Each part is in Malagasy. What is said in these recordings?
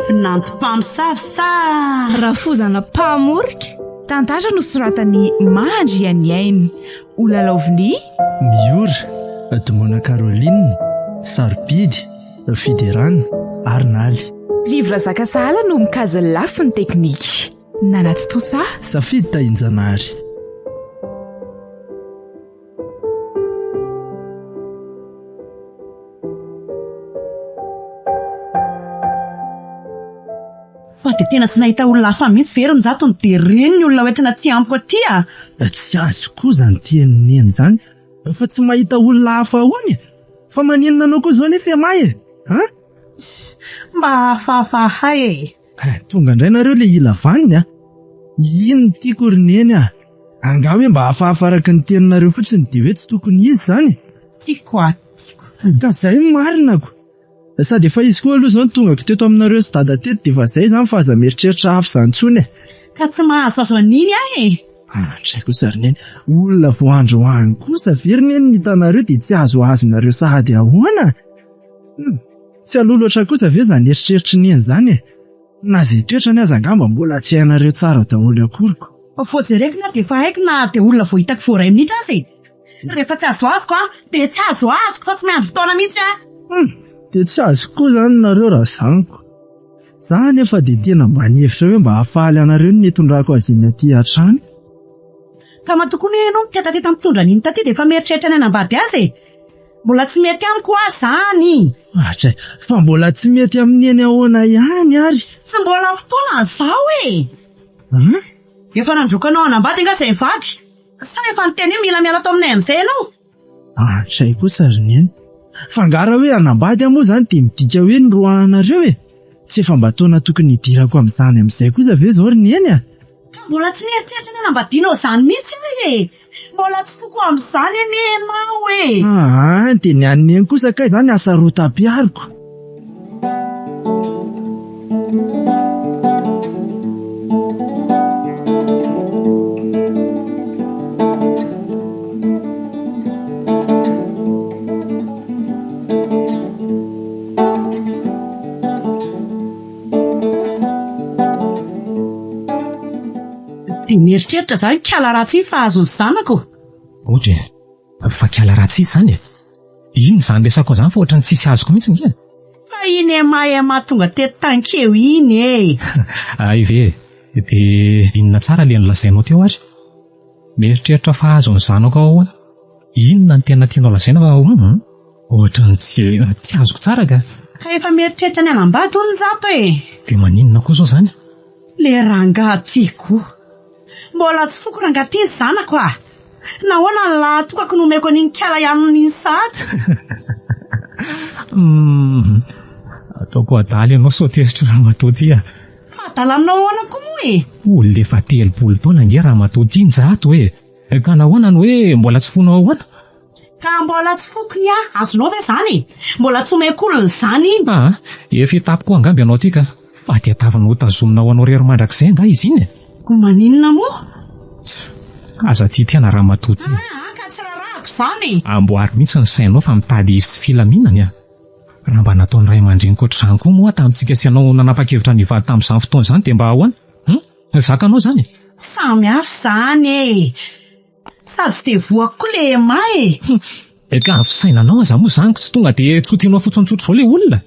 Vinantom-pamosavy raha fozana mpamorika tantara no soratany Mandry Aniainy Olalaoviny Miora Demona Caroline Sarobidy Fiderana Arnaly livre Zakasahala no mikajy lafiny teknika nanaty tosa Safidy Tainjanary. fa dia tena tsy nahita olona hafa mihitsy very ny jatony dia reny ny olona hoentina tsy amiko aty a. Tsy azo koa zany tian'ny zany fa tsy mahita olona hafa hony fa maninona anao koa zao nefa may ha mba hafahafahay tonga indray nareo le ila vaniny ino ny tiako roneny anga hoe mba hafahafaraka ny teninareo fotsiny dia hoe tsy tokony izy zany tiako ka zay marinako sady efa izy koa aloha zao ny tongako teto aminareo sy dada teto dia fa zay zany fa aza mieritreritra hafa zany tsony ka tsy mahazo azo aniny tray kosa roneny olona voandro hoany kosa veryneny ny hitanareo dia tsy azo azonareo sahady ahoana tsy aloha loatra kosa ve zany eritreritra neny zany na zay toetra ny aza angamba mbola tsy hainareo tsara daholo akoriko fojerekina dia fa haiko na dia olona voahitako voaray minitra azy rehefa tsy azo azoko dia tsy azo azoko fa tsy miandro fotoana mihitsy dia tsy azo koa zany nareo raha zaniko zany efa dia tena mba nihevitra hoe mba hahafaly anareo ny netondrako azy iny aty hatrany ka matokony ianao mitetapeteta mitondra niny taty dia efa mieritreritra ny anambady azy mbola tsy mety amiko zany tray fa mbola tsy mety amin'ny eny ahoana ihany ary tsy mbola fotoana zao efa nandrokanao anambady nga zay vady sa efa niteny mila miala ato aminay amin'izay ianao tray kosa roneny fangara hoe anambady moa zany dia midika hoe nyroahanareo tsy efa mba taona tokony hidirako amin'izany amin'izay kosa ve zao roneny ka mbola tsy nieritreritra ny anambadianao zany mihitsy mbola tsy foko amin'izany enenao dia ny aneny kosa kay zany asa rotapiariko dia mieritreritra zany kiala ratsy fa azony zanako ohatra fa kiala ratsy zany ino zany resako zany fa ohatra ny tsisy azoko mihitsy nge fa iny mahatonga teto tankeo iny ay ve dia inona tsara le nolazainao teo ary mieritreritra fa azony zanako ahoana inona ny tena tianao lazaina fa ohatra ny tsy azoko tsara ka efa mieritreritra ny anambady hono zato dia maninona koa zao zany le rangahy tiako mbola tsy foko rangahy ty zanako nahoana ny lahatokako nomeko an'iny kiala ihany sady ataoko adaly ianao sotesitra raha matoty fa adalanao ahoana koa moa olona efa 3 taona nge raha matoty injato ka nahoana ny hoe mbola tsy fonao ahoana ka mbola tsy fokony azonao ve zany mbola tsy omeko olona zany efa etapiko angamby ianao ty ka fa dia tavanao tazomina ho anao rery mandrakizay nga izy iny ko maninona moa aza ty tiana raha matoty ka tsy rarahako zany amboary mihitsy ny sainao fa mitady izy filaminany raha mba nataony ray aman-dreny koatr'izany koa moa tamintsika sy anao nanapa-kevitra nyvady tamin'izany fotoana izany dia mba ahoana zakanao zany samy hafa zany sady tsy dia voako koa le may ka afisainanao aza moa zany tsy tonga dia tsotianao fotsiny tsotro vao le olona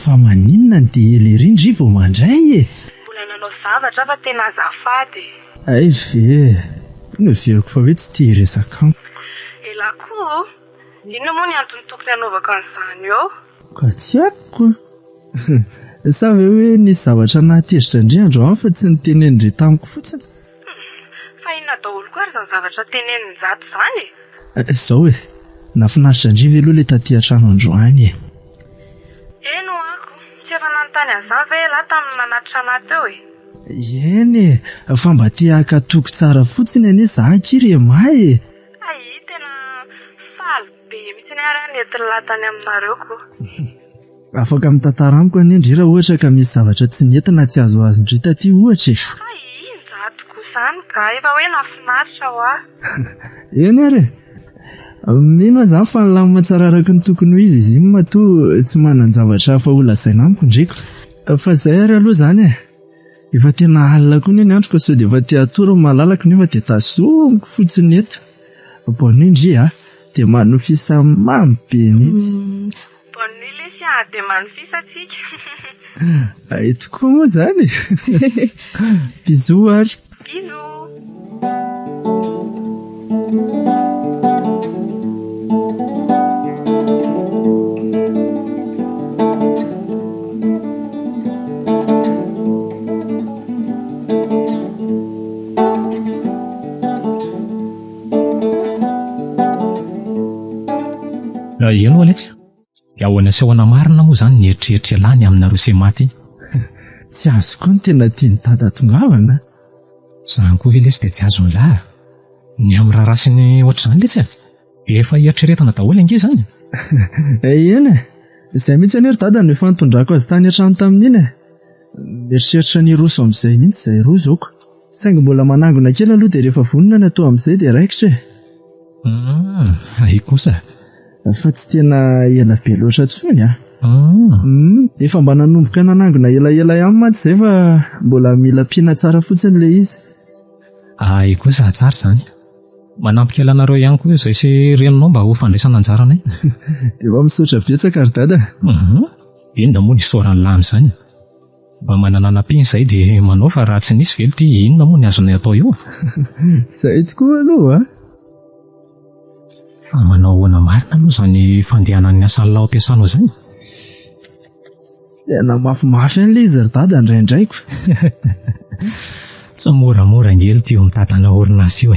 fa maninona ny dia elerindry vao mandray mbola nanao zavatra fa tena azafady ay ve noveriko fa hoe tsy tia resakamo elakoa inona moa ny antony tokony hanaovako an'izany eo ka tsy haiko sa ve hoe nisy zavatra nahatezitra indriandro any fa tsy nitenenindre tamiko fotsiny fa inona daholo koa ary zany zavatra teneniny zato zany izao nafinaritra indriva aloha ilay taty an-trano androany. Eno ako, tsy efa nanontany an'izany ve lahy tamin'ny nanatitra anahy teo e? Eny fa mba tia akatoko tsara fotsiny anie za kiry may e. Ay, tena faly be mihitsy ny ary nentiny latany aminareo ko. Afaka mitantara amiko anie raha ohatra ka misy zavatra tsy nentina tsy azo azondry taty ohatra. Ay, izaho tokoa izany ka efa hoe nafinaritra ho aho. Eny ary mino aho izany fa nilamina tsara araka ny tokony ho izy iny matoa tsy manan-javatra hafa ho lazaina amiko ndreko. Fa izay ary aloha izany efa tena alina koa ny andro ka sao dia efa tia atoro malalaka nefa dia tazomiko fotsiny eto. Bonne nuit ndry dia manofisa mamy be mihitsy. Bonne nuit lesy dia manofisa tsika. Ay tokoa moa izany. Bisous ary. Bisous. Eno aletsy ahoana sy ahoana marina moa izany ny eritreritra lany aminareo se maty. Tsy azo koa ny tena tiany dada tongavana. Izany koa ve lesy dia tsy azony lahy. Ny amin'ny raharaha sy ny ohatr'izany lesy efa eritreretana daholo ange izany. Eny izay mihitsy anery dada no efa nitondrako azy tany an-trano tamin'iny mieritreritra ny roso amin'izay mihitsy izay roa zoko. Saingy mbola manangona kely aloha dia rehefa vonona ny atao amin'izay dia raikitra. Ay kosa. Fa tsy tena ela be loatra tsony efa mba nanomboka nanangona ela ihany maty izay fa mbola mila mpiana tsara fotsiny ilay izy. Ay kosa tsara izany. Manampy kely anareo ihany koa izay sy reninao mba ho fandraisana anjaranay. Dia mba misaotra betsaka ary dada. Inona moa ny istoran'ny lamy izany. Mba manananam-piny izay dia manao fa raha tsy nisy velo dia inona moa ny azonay atao eo. Izay tokoa aloha Fa manao ahoana marina aloha izany fandehanan'ny asan'ny lao ampiasanao izany. Tena mafimafy an'ilay izy ry dada indraindraiko. Tsy moramora ngely ty eo mitantana orinasa io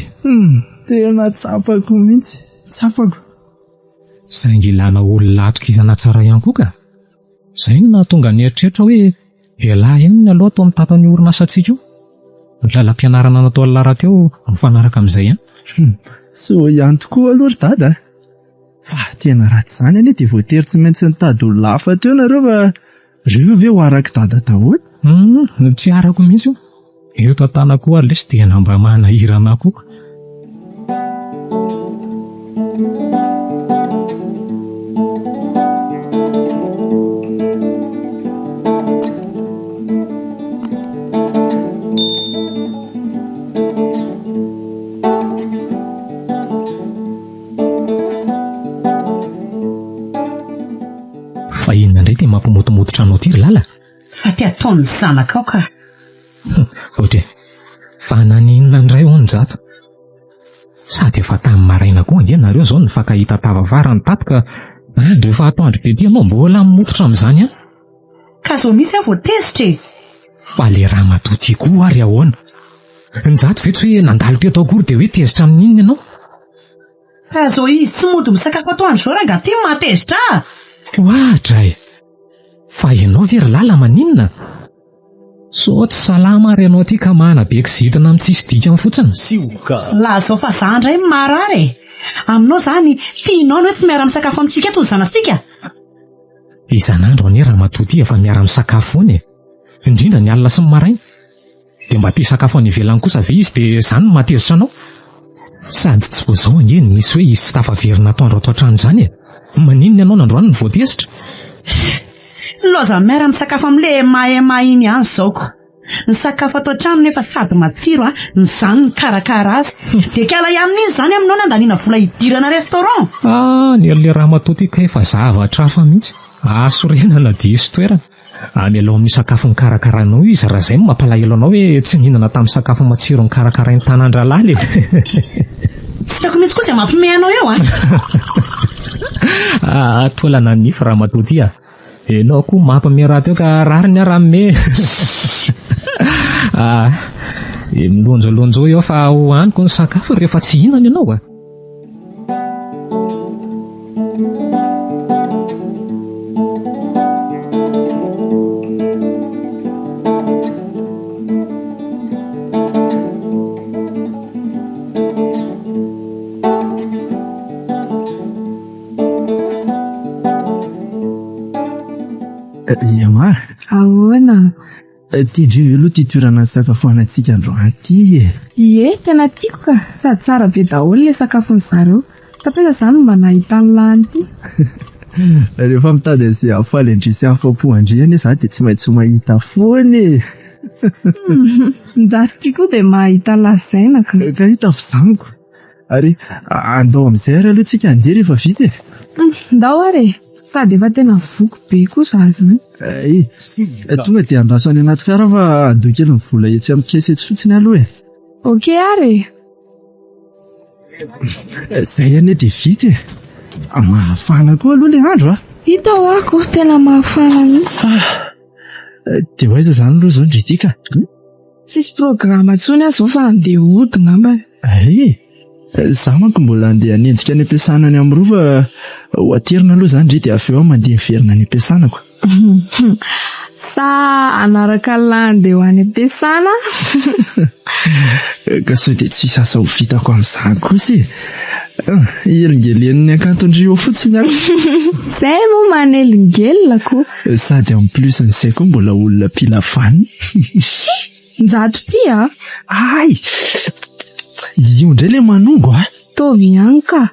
Tena tsapako mihitsy. Tsapako. Saingy ilana olona atokisana tsara ihany koa ka. Izay no nahatonga ny eritreritra hoe ialahy ihany ny aloha atao mitantana orinasa antsika io. Ny lalam-pianarana natao lara teo mifanaraka amin'izay ihany. So ihany tokoa aloha ry dada. Fa tena ratsy izany anie dia voatery tsy maintsy nitady olona hafa teo nareo fa reo ve ho araka dada daholo? Tsy arako mihitsy io. Eto an-tanako ary lesy dia namba manahirana koa. Fa inona indray dia mampimotomototra anao ty ry lala? Fa ty ataon'ny zanaka ao ka. Ohatry fa naninona indray ho ny jato. Sady efa tamin'ny maraina koa ange nareo izao nifankahita tavavara ny tato ka rehefa atoandro bebe ianao mbola mimototra amin'izany Ka zao mihitsy aho voatezitra Fa le raha matoa ty koa ary ahoana. Ny jato ve tsy hoe nandalo be atao akory dia hoe tezitra amin'inona ianao? Ka zao izy tsy mody misakafo atoandro izao raha ty mahatezitra Ohatra fa ianao ve ry lala maninona? So tsy salama ary ianao ty ka mahana be kizitina amin'ny tsisy dikany fotsiny. Laha zao fa za indray marary aminao izany tianao ny hoe tsy miara misakafo amintsika eto ny zanantsika. Isan'andro anie raha matoa ty efa miara misakafo foana indrindra ny alina sy ny maraina. Dia mba tia sakafo any ivelany kosa ve izy dia izany no mahatezitra anao? Sady tsy voazao angeny misy hoe izy tsy tafaverina atoandro ato an-trano izany maninona ianao nandroany ny voatezitra? Loza miara misakafo amin'ilay mahay iny ihany zaoko. Ny sakafo ato an-trano nefa sady matsiro izany ny karakara azy. Dia kala amin'izy izany aminao nandaniana vola hidirana restaurant. Ny le raha matoa ty ka efa zavatra hafa mihitsy. Asorenana diso toerana. Mialao amin'ny sakafo ny karakaranao izy raha izay mampalahelo anao hoe tsy nihinana tamin'ny sakafo matsiro ny karakarain'ny tanandralala Tsy tako mihitsy koa izay mampime anao eo Tolana nify raha matoa ty Enao koa mampame raha teo ka rariny raha me. Milonjolonjo eo fa ho aniko ny sakafo rehefa tsy hinana ianao Ema, ahoana? tiandreo aloha ty toerana sakafo-anantsika androany ty e. Ie, tena tiako ka. Sady tsara be daholo ilay sakafon'ny zareo. Tapeza izany mba nahita ny lany ity. Rehefa mitady an'izay afaly andrisy afa-po andriana za dia tsy maintsy mahita foana e. Njato tia koa dia mahita lazaina ka. Ka hita fizaniko. Ary andao amin'izay ary aloha tsika andeha rehefa vita e. Ndao ary e. Sady efa tena voky be koa za zany. Tonga dia andraso any anaty fiara fa andao kely ny vola etsy amin'ny kesetsy fotsiny aloha e. Okey ary. Zay ane dia vita e. Mahafana koa aloha ilay andro a. Hitao ako tena mahafana mihitsy. Dia hoaiza izany aloha izao ndritika? Tsisy programa intsony aho izao fa andeha hody ngamba. Za manko mbola andeha hanenjika any am-piasana any amin'ny rova ho aterina aloha izany ndry dia avy eo mandeha miverina any am-piasanako. Sa anaraka landy eo any am-piasana? Ka sao dia tsisy asa ho vitako amin'izany kosa e. Elingelen'ny akantondry eo fotsiny ako. Zay moa manelingelina koa. Sady en plus n'izay koa mbola olona mpila vany. Njato ty a? Ay! Io indray ilay manongo a. Tovy ihany ka.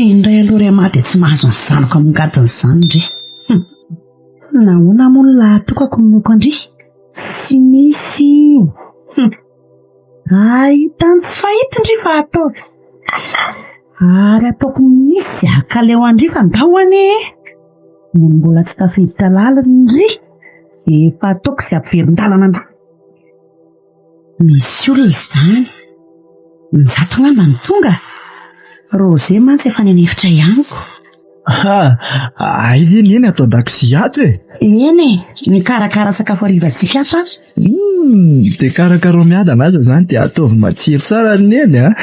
Indray aloha ray amahy dia tsy mahazo ny zanako amin'ngadin'izany ndry. Nahoana moa ny lahatokako minoko andry? Sy misy. Ahitany tsy fahita ndry fa ataovy. Ary ataoko misy akaleo andry fa ndao ane. Ny mbola tsy tafiditra lalana ndry. Efa ataoko sy ampiverintalana ndry. Misy olona izany. Njato ngamba ny tonga. Rose mantsy efa nenefitra ihaniko. Eny atao an-dakozia ato e. Eny mikarakara sakafo harivantsika fa. Dia karakara miada anazy izany dia ataovy matsiro tsara neny a.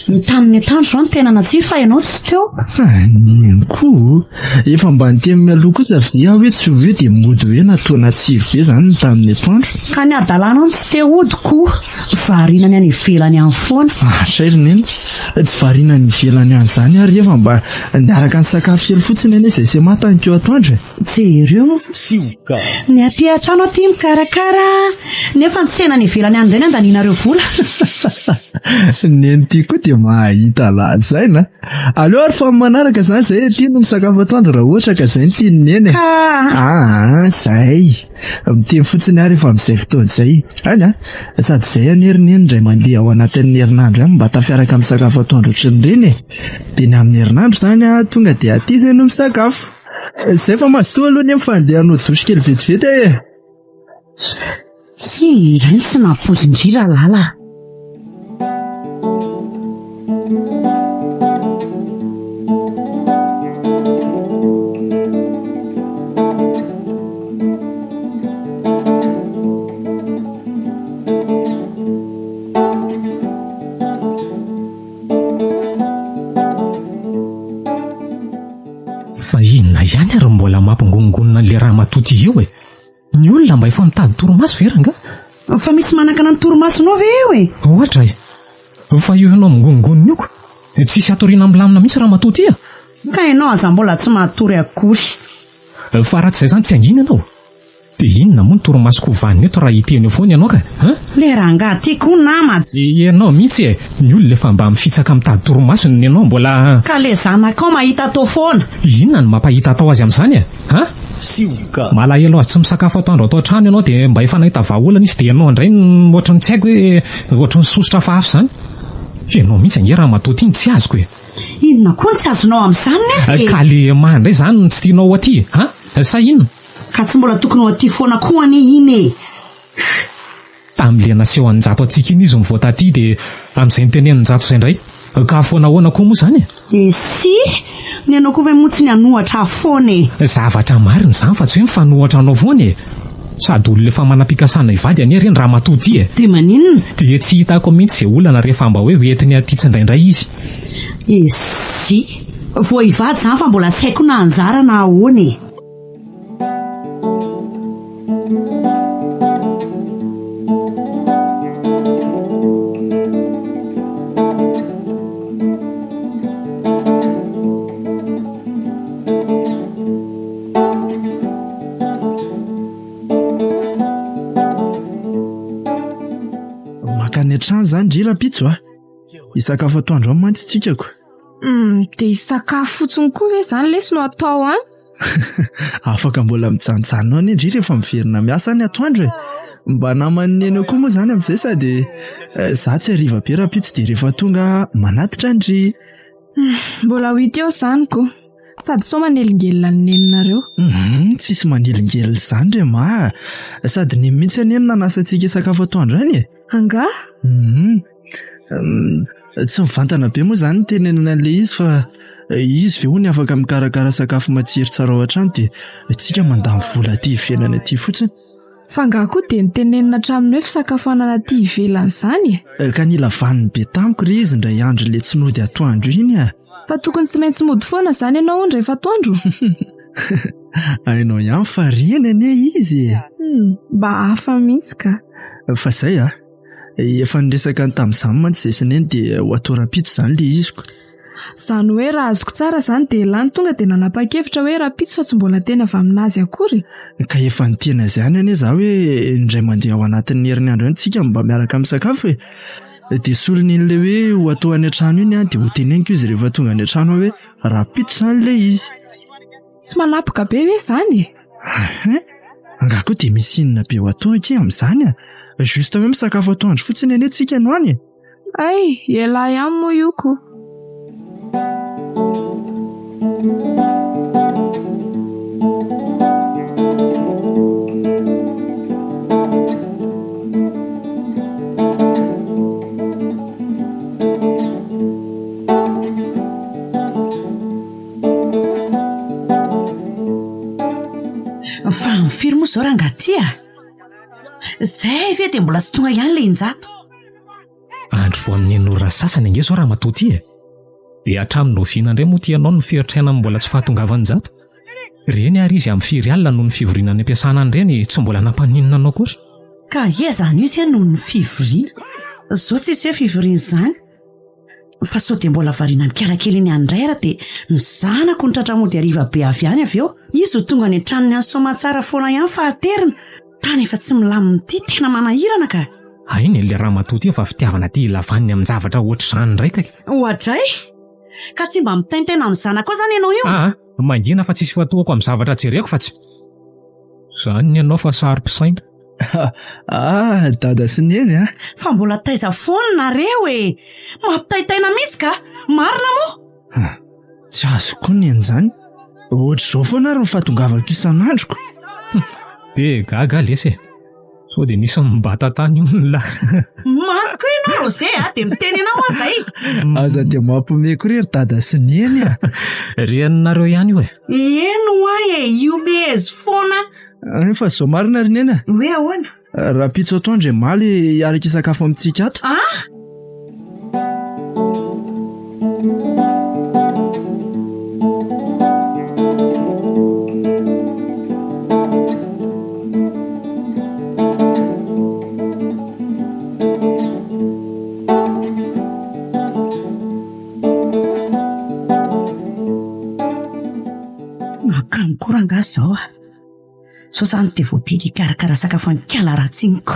Ny tamin'ny atoandro izao no tena natsiro fa ianao tsy teo. Neny koa efa mba niteny mialoha kosa ve aho hoe tsy hoe dia mody hoe natao natsiro be izany ny tamin'ny atoandro. Ka ny adalàna tsy te hody koa. Variana ny any ivelany any foana. Sairo neny tsy variana ny ivelany any izany ary efa mba niaraka ny sakafo kely fotsiny ane izay sy matany keo atoandro. Jereo ny aty an-trano aty mikarakara nefa nitsena ny ivelany any indray ny andaninareo vola. Neny ty koa dia mahita lazaina. Aleo ary fa manaraka izany izay tiany misakafo atoandro raha ohatra ka izay no tiany neny. Zay miteny fotsiny ary efa amin'izay fotoana izay any a. Sady izay anerineny indray mandeha ao anatin'ny herinandro any mba tafiaraka misakafo atoandro ohatran'ireny e. Dia ny amin'ny herinandro izany a tonga dia aty izay no misakafo. Izay fa mazotoa aloha ny mifandeha hanodosy kely vetivety e. Ireny tsy nampozindrira lala. Fa inona ihany ary mbola mampigongonona an'ilay raha matoty io e. Ny olona mba efa nitady torimaso veranga? Fa misy manakana ny torimasonao ve eo e? Ohatra e. Fa io ianao mingongonona io ko. Tsisy atoriana milamina mihitsy raha matoty ia. Ka ianao aza mbola tsy matory akory. Fa raha tsy izay izany tsy angina ianao. Dia inona moa ny torimasoko vaniny eto raha hiteny eo foana ianao ka? Le rangaha tiako nama. Ianao mihitsy e. Ny olona efa mba mifitsaka mitady torimasony ny ianao mbola. Ka le zanakao mahita tao foana. Inona no mampahita atao azy amin'izany e? Malahelo azy tsy misakafo atoandro atao trano ianao dia mba efa nahita vahaolana izy dia ianao indray ohatran'ny tsy haiko hoe ohatran'ny sosotra fa hafa izany. Ianao mihitsy ange raha matoty iny tsy azoko e. Inona koa tsy azonao amin'izany nefa? Ka le mandray izany no tsy tianao aty sa inona? Ka tsy mbola tokony ho aty foana koa ane iny e. Amin'ilay naseho anjato antsika iny izy mivoataty dia amin'izay nitenen'ny njato izay indray. Ka foana ahoana koa moa izany e? Si ny anao koa ve motsy ny anohatra foana e. Zavatra marina izany fa tsy hoe mifanohatra anao foana e. Sady olona efa manam-pikasana ivady any reny raha matoty e. Dia maninona? Dia tsy hitako mihitsy izay olana rehefa mba hoe entiny aty tsindraindray izy. Esi, vao ivady izany fa mbola tsy haiko na anjara na ahoana e. Makany an-trano izany ndry rapitso a. Hisakafo atoandro amin'ny mantsy tsikako. Dia hisakafo fotsiny koa ve izany lesy no atao any? Afaka mbola mijanonjanona any ndry rehefa miverina miasa any atoandro e. Mba naman'ny eny koa moa izany amin'izay sady za tsy hariva be rapitso dia rehefa tonga manatitra ndry. Mbola ho hita eo izany koa. Sady sao manelingelina ny neninareo. Tsisy manelingelina izany re ma. Sady ny mihitsy any eny nanasantsika hisakafo atoandro any e. Anga? Tsy mivantana be moa izany tenenina an'ilay izy fa izy ve hono afaka mikarakara sakafo matsiro tsara ao an-trano dia tsika mandany vola aty ivelany aty fotsiny. Fa angaha koa dia nitenenina hatramin'ny hoe fisakafoanana aty ivelany izany e. Ka nila vaniny be tamiko ry izy indray andro ilay tsy mody atoandro iny a. Fa tokony tsy maintsy mody foana izany ianao rehefa atoandro. Hainao ihany fa reny anie izy. Mba hafa mihitsy ka. Fa izay a, efa niresaka ny tamin'izany mantsy izay sineny dia ho atao rapitso izany ilay iziko. Izany hoe raha azoko tsara izany dia lany tonga dia nanapa-kevitra hoe rapitso fa tsy mbola tena avy aminazy akory. Ka efa ny tena izany anie za hoe indray mandeha ao anatin'ny herinandro any tsika mba miaraka misakafo e. Dia solon'in'ilay hoe ho atao any an-trano iny a dia ho teneniko izy rehefa tonga any an-trano hoe rapitso izany ilay izy. Tsy manapoka be ve izany e? Angaha koa dia misy inona be ho atao aty amin'izany a. Justa hoe misakafo atoandro fotsiny anie tsika no any. Ay, ela ihany moa io koa. Fa mifiry moa izao rangaty a. Izay ve dia mbola tsy tonga ihany ilay injato. Andro vao amin'ny enora sasany ange izao raha matoty e. Dia hatramin'ny noviana indray moa tianao ny fieritraina mbola tsy fahatongavan'ny zato. Reny ary izy amin'ny firy alina noho ny fivoriana any am-piasana an'ireny tsy mbola nampaninona anao kory. Ka izany io izany noho ny fivoriana. Izao tsisy hoe fivoriana izany. Fa sao dia mbola variana ny kiarakely iny andray raha dia ny zanako ny tratramody hariva be avy any avy eo. Izy ho tonga ny an-tranony any Soamantsara foana ihany fahaterina. Tany efa tsy milaminy tena manahirana ka. Ainy ilay raha matoty efa fitiavana ty ilavaniny amin'ny zavatra ohatr'izany ndraika. Ohatray? Ka tsy mba mitaintaina amin'ny zanako izany ianao io? Mangina fa tsisy fatoako amin'ny zavatra jereko fa tsy. Izany ianao fa sary-pisaina. Dada sy neny a. Fa mbola taiza foana nareo e. Mampitaitaina mihitsy ka. Marina moa? Tsy azo koa neny izany. Ohatr'izao foana ary fahatongavako isan'androko. Dia gaga lesy e. Sao dia nisy mibata tany io la. Mariko ianao izay dia miteny ianao azay. Aza dia mampiomehy koa ry dada sy neny a. Reninareo ihany io e. Eno ahy e, io mehezy foana. Fa zao marina ry neny a. Hoe ahoana? Rapitso atoandro e maly hiaraka hisakafo amintsika ato. Makamkoranga zao a. So izany dia voatery hikarakara sakafo any kala ratsiniko.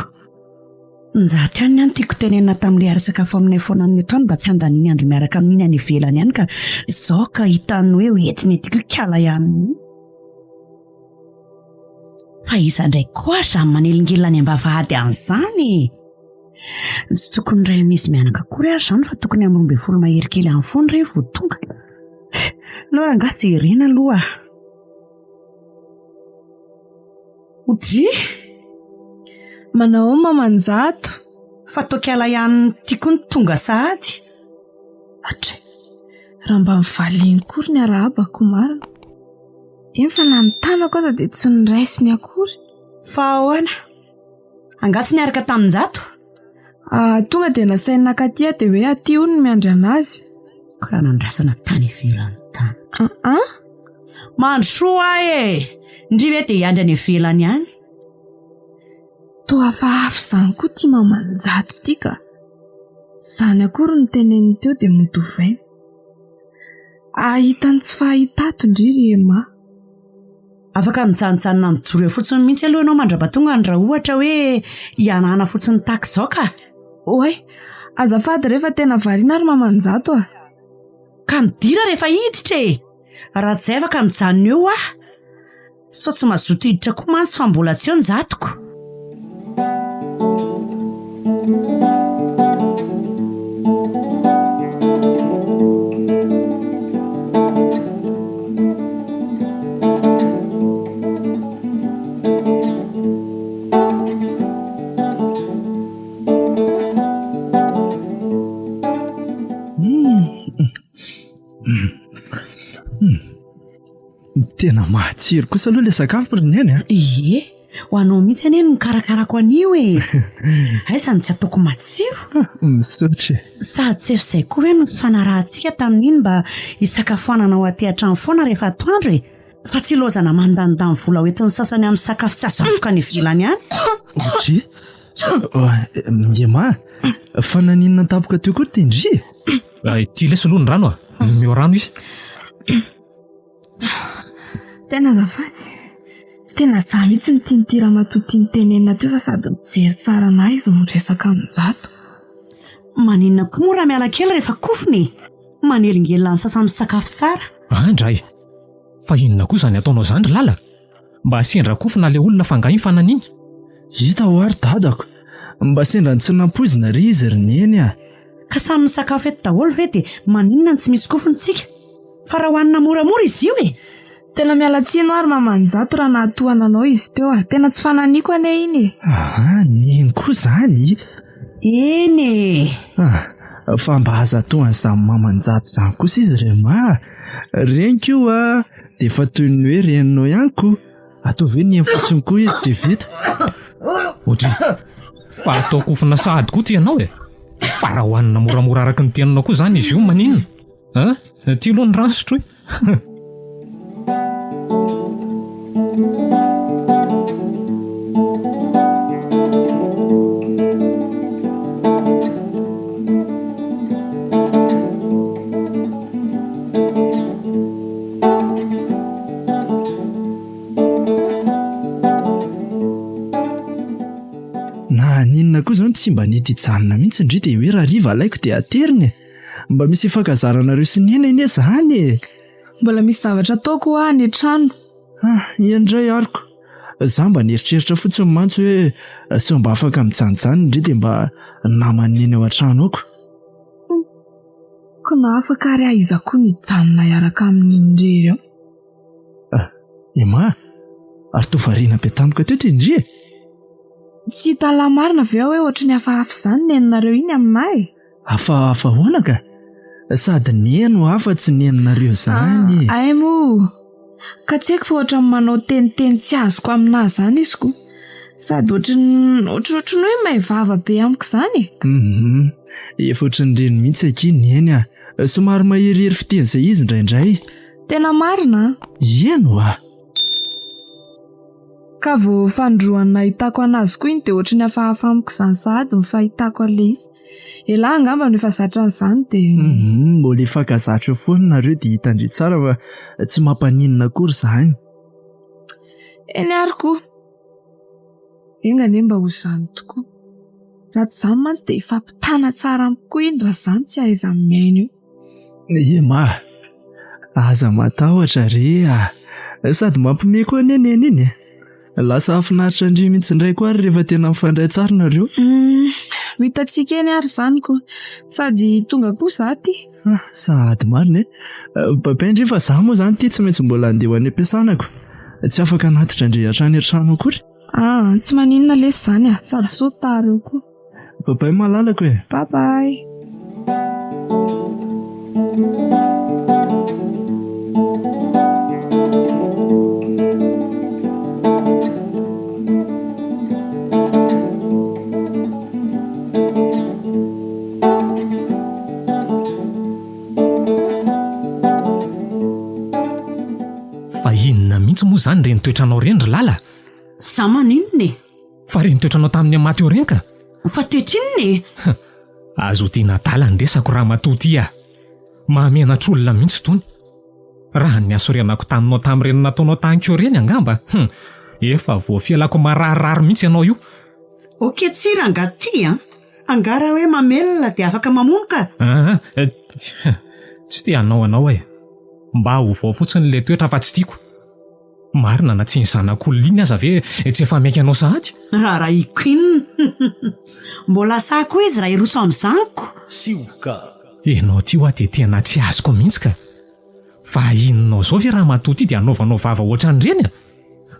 Nzaty ihany any tiako tenenina tamin'ilay ary sakafo aminay foana ny atoandro mba tsy handaniany andro miaraka amin'iny any ivelany ihany ka izao ka hitany hoe hoentiny tiako kala ihany. Fa iza indray koa izany manelingelina any ambavahady an'izany. Tsy tokony ray misy mianaka akory ary izany fa tokony amin'ny 12 mahery kely amin'ny foana ray vao tonga. Loha angaha tsy irena aloha. Ody? Manao mamanjato. Fa tokiala ihany tiako ny tonga sahady. Atray. Raha mba mivaliany kory ny arahabako marina. Eny fa nanontana kosa dia tsy niraisiny akory. Fa ahoana? Angatsy niaraka tamin-jato? Tonga dia nasaina katia dia hoe aty hono miandry anazy. Ka raha nandrasana tany ivelany tany. Mandro soa e! Ndry hoe dia hiandry any ivelany ihany. Toa hafahafa izany koa tia mamanjato ity ka. Izany akory ny teneniny teo dia midovaina. Ahitany tsy fahitato indry Rema. Afaka mijanonjanona mijoro eo fotsiny mihitsy aloha ianao mandrapatonga raha ohatra hoe hianana fotsiny tahaka izao ka. Oe, azafady rehefa tena variana ary mamanjato a. Ka midira rehefa hiditra e! Raha tsy izay afaka mijanona eo aho. Sao tsy mazoto hiditra koa mantsy fa mbola tsy eo ny zatoko. Tena matsiro kosa aloha ilay sakafo Rineny a. Ie, ho anao mihitsy anie no mikarakarako an'io e. Aizany tsy ataoko matsiro. Misaotra. Sady tsy efa izay koa hoe mifanarahantsika tamin'iny mba hisakafoanana ao aty an-trano foana rehefa atoandro e. Fa tsy lozana mandanindany vola hoentin'ny sasany amin'ny sakafo tsy azaboka ny ivelany ihany. Ndry? Miema, fa naninona tapoka teo koa Ndry? Ity lesy aloha ny rano a. Meo rano izy. Tena azafady. Tena za mihitsy ny tian'ity ramatoa ny tenenina teo fa sady mijery tsara anahy izy miresaka amin'jato. Maninona koa moa raha miala kely rehefa kofony? Manelingelina ny sasany sakafo tsara. Andray. Fa inona koa izany ataonao izany ry lala? Mba sendra kofona ilay olona fangahy fananiny. Hita ho ary dadako. Mba sendra tsy nampoizina ry izy Rineny a. Ka samy misakafo eto daholo ve dia maninona ny tsy misy kofontsika? Fa raha hohanina moramora izy io e. Tena miala tsino ary mamanjato raha nahatohana anao izy teo a. Tena tsy fananiko ane iny. Neny koa izany. Eny e. Fa mba aza tohan'izany mamanjato izany kosa izy Rema. Reniko a dia efa toy ny hoe reninao ihany koa. Ataovy hoe ny fotsiny koa izy dia vita. Otry. Fa atao kofona sahady koa tianao e. Fa raha hohanina moramora araka ny tianao koa izany izy io maninona? Tia aloha ny rano sotroy. Na ninona koa izao tsy mba nety hijanona mihitsy Ndry dia hoe raha riva alaiko dia ateriny. Mba misy ifakazaranareo sy Neny anie izany e. Mbola misy zavatra ataoko ho any an-trano. Indray ariko. Za mba nieritreritra fotsiny mantsy hoe sao mba afaka mijanojany Ndry dia mba namany Neny ao an-trano aoko. Ko na afaka ary aiza koa nijanona iaraka amin'ny Ndry ireo. Ema, ary tovariana be tampoka teo Ndry e. Tsy hita lamarina ve hoe ohatry ny hafahafa izany neninareo iny aminahy? Hafahafa hoana ka? Sady neno hafa tsy neninareo izany. Ay moa. Ka tsy haiko fa ohatry ny manao teniteny tsy azoko aminahy izany izy koa. Sady ohatry ny hoe maivava be amiko izany. Efa ohatry ny reny mihitsy aky Neny a. Somary maherihery fiteny izay izy indraindray. Tena marina. Eno a. Ka vao fandroany nahitako anazy koa iny dia ohatry ny hafahafa amiko izany sahady mifahitako an'ilay izy. Ela angamba no efa zatra an'izany dia. Mbola ifakazatra eo foana nareo dia hitandry tsara fa tsy mampaninona akory izany. Eny ary koa. Engane mba ho izany tokoa. Raha tsy izany mantsy dia ifampitana tsara amiko koa iny raha izany tsy ahaiza miaina io. Ema, aza matahotra re a. Sady mampime koa Neny iny. Lasa afinaritra Ndry mihitsy indray koa ary rehefa tena mifandray tsara nareo. Hitantsika eny ary izany koa. Sady tonga koa za ty. Sady marina e. Papaindry fa za moa izany ty tsy maintsy mbola andeha ho any am-piasanako. Tsy afaka natitra Ndry hatrany an-trano akory. Tsy maninona lesy izany a. Sady so tara eo koa. Papay malalako e. Bye bye. izany reny toetranao reny ry lala. Za maninona e? Fa reny toetranao tamin'ny maty eo reny ka. Fa toetrinona e? Azo tiana tala ny resako raha matoty a. Mahamenatr'olona mihitsy tony. Raha ny asorenako taminao tamin'ireny nataonao tankeo reny angamba. Efa voafialako mararirary mihitsy ianao io. Oke tsira angaty a. Angara hoe mamelona dia afaka mamonoka. Tsy te anao e. Mba ho vao fotsiny le toetra fa tsy tiako. Marina na tsy ny zanak'olona iny aza ve tsy efa maiky anao sahady. Raha ikwin. Mbola sako izy raha iroso amin'ny zanako. Sioka. Enao ty ho aty tena tsy azoko mihitsy ka. Fa inonao zao ve raha matoty dia anaovanao vava ohatran'ireny?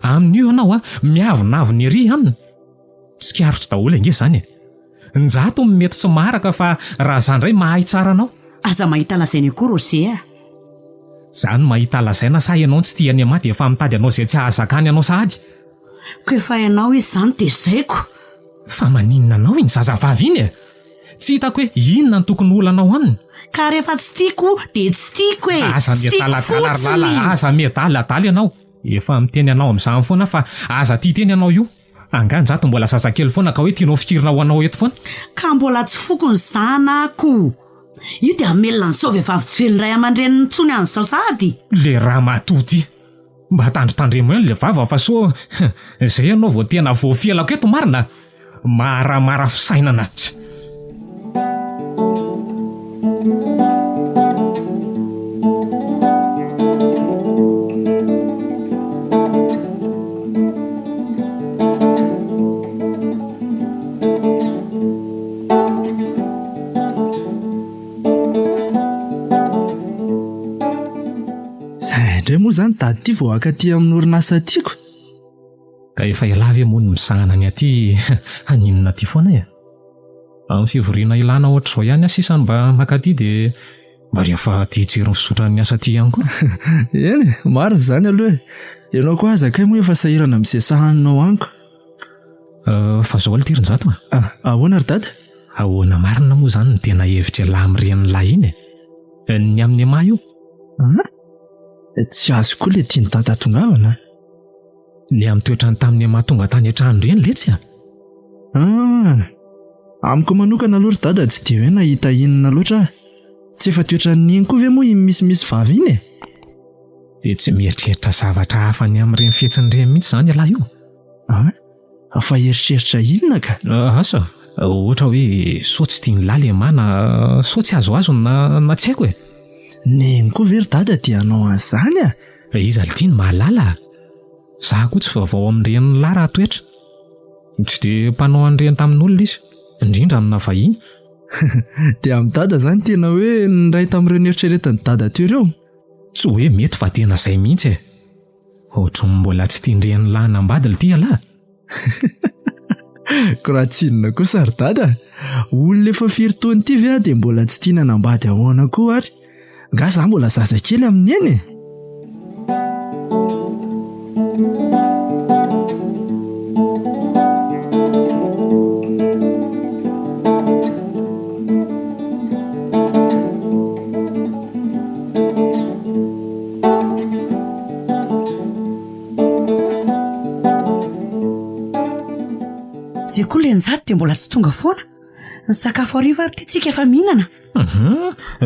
Amin'io ianao miavonavy ny ery aminy. Tsy kiarotro daholo ange zany. Njato mety sy maraka fa raha zany indray mahay tsara anao. Aza mahita lazainy koa Rosia. Zany mahita lazaina sa ianao tsy tia any amaty efa mitady anao izay tsy ahazakany anao sahady. Ko efa ianao izy zany dia zaiko. Fa maninona anao iny zazavavy iny e? Tsy hitako hoe inona ny tokony olanao aminy. Ka rehefa tsy tiako dia tsy tiako e. Aza miadaladala ry lala, aza miadaladala ianao. Efa miteny anao amin'izany foana fa aza tia teny anao io. Anganjato mbola zazakely foana ka hoe tianao fikirina ho anao eto foana. Ka mbola tsy foko ny zanako. Io dia amelona ny vehivavy tsy velon ray aman-dreny nitsony an'izao sahady. Le raha matoty. Mba tandrotandremo eny le vava fa so izay ianao vao tena voafialako eto marina. Maramara fisainana. Indray moa zany tady ty vao akaty amin'ny orinasa tiako. Ka efa ela ve moa ny misahana ny aty haninona ty foana e. Amin'ny fivoriana ilana ohatr'izao ihany sisany mba makaty dia mba rehefa tia hijery ny fisotran'ny asa ty ihany koa. Eny, marina zany aloha e. Ianao koa aza kay moa efa sahirana amin'izay sahaninao anko. Fa zao alitirin-jato a. Ahoana ry dada? Ahoana marina moa zany ny tena hevitra lahy amin'ireny lahy iny e. Ny amin'ny ama io. Tsy azo koa le tiany dada tongavana. Ny amin'ny toetrany tamin'ny ama tonga tany an-trano ireny letsy a. Amiko manokana aloha ry dada tsy dia hoe nahita inona loatra. Tsy efa toetran'iny koa ve moa iny misimisy vavy iny e? Dia tsy mieritreritra zavatra hafa ny amin'ireny fihetsin'ireny mihitsy zany lahy io. Fa eritreritra inona ka? Asa, ohatra hoe so tsy tiany lahy le mana, so tsy azoazo na tsy haiko e. Neny koa ve ry dada dia anao an'izany a? Izy alitiany mahalala. Zaho koa tsy vaovao amin'ireny lahy raha toetra. Tsy dia mpanao an'ireny tamin'olona izy, indrindra amina vahiny. Dia amin'ny dada zany tena hoe niray tamin'ireo nieritreretin'ny dada teo ireo. Tsy hoe mety fa tena izay mihitsy e. Ohatran'ny mbola tsy tiandren'ny lahy nambady ity alahy. Ko raha tsinona kosa ry dada, olona efa firy-taona ity ve dia mbola tsy tiana nambady ahoana koa ary? Nga zaho mbola zazakely amin'ny eny e. Zay koa lenjato dia mbola tsy tonga foana. Ny sakafo hariva ary tsika efa mihinana.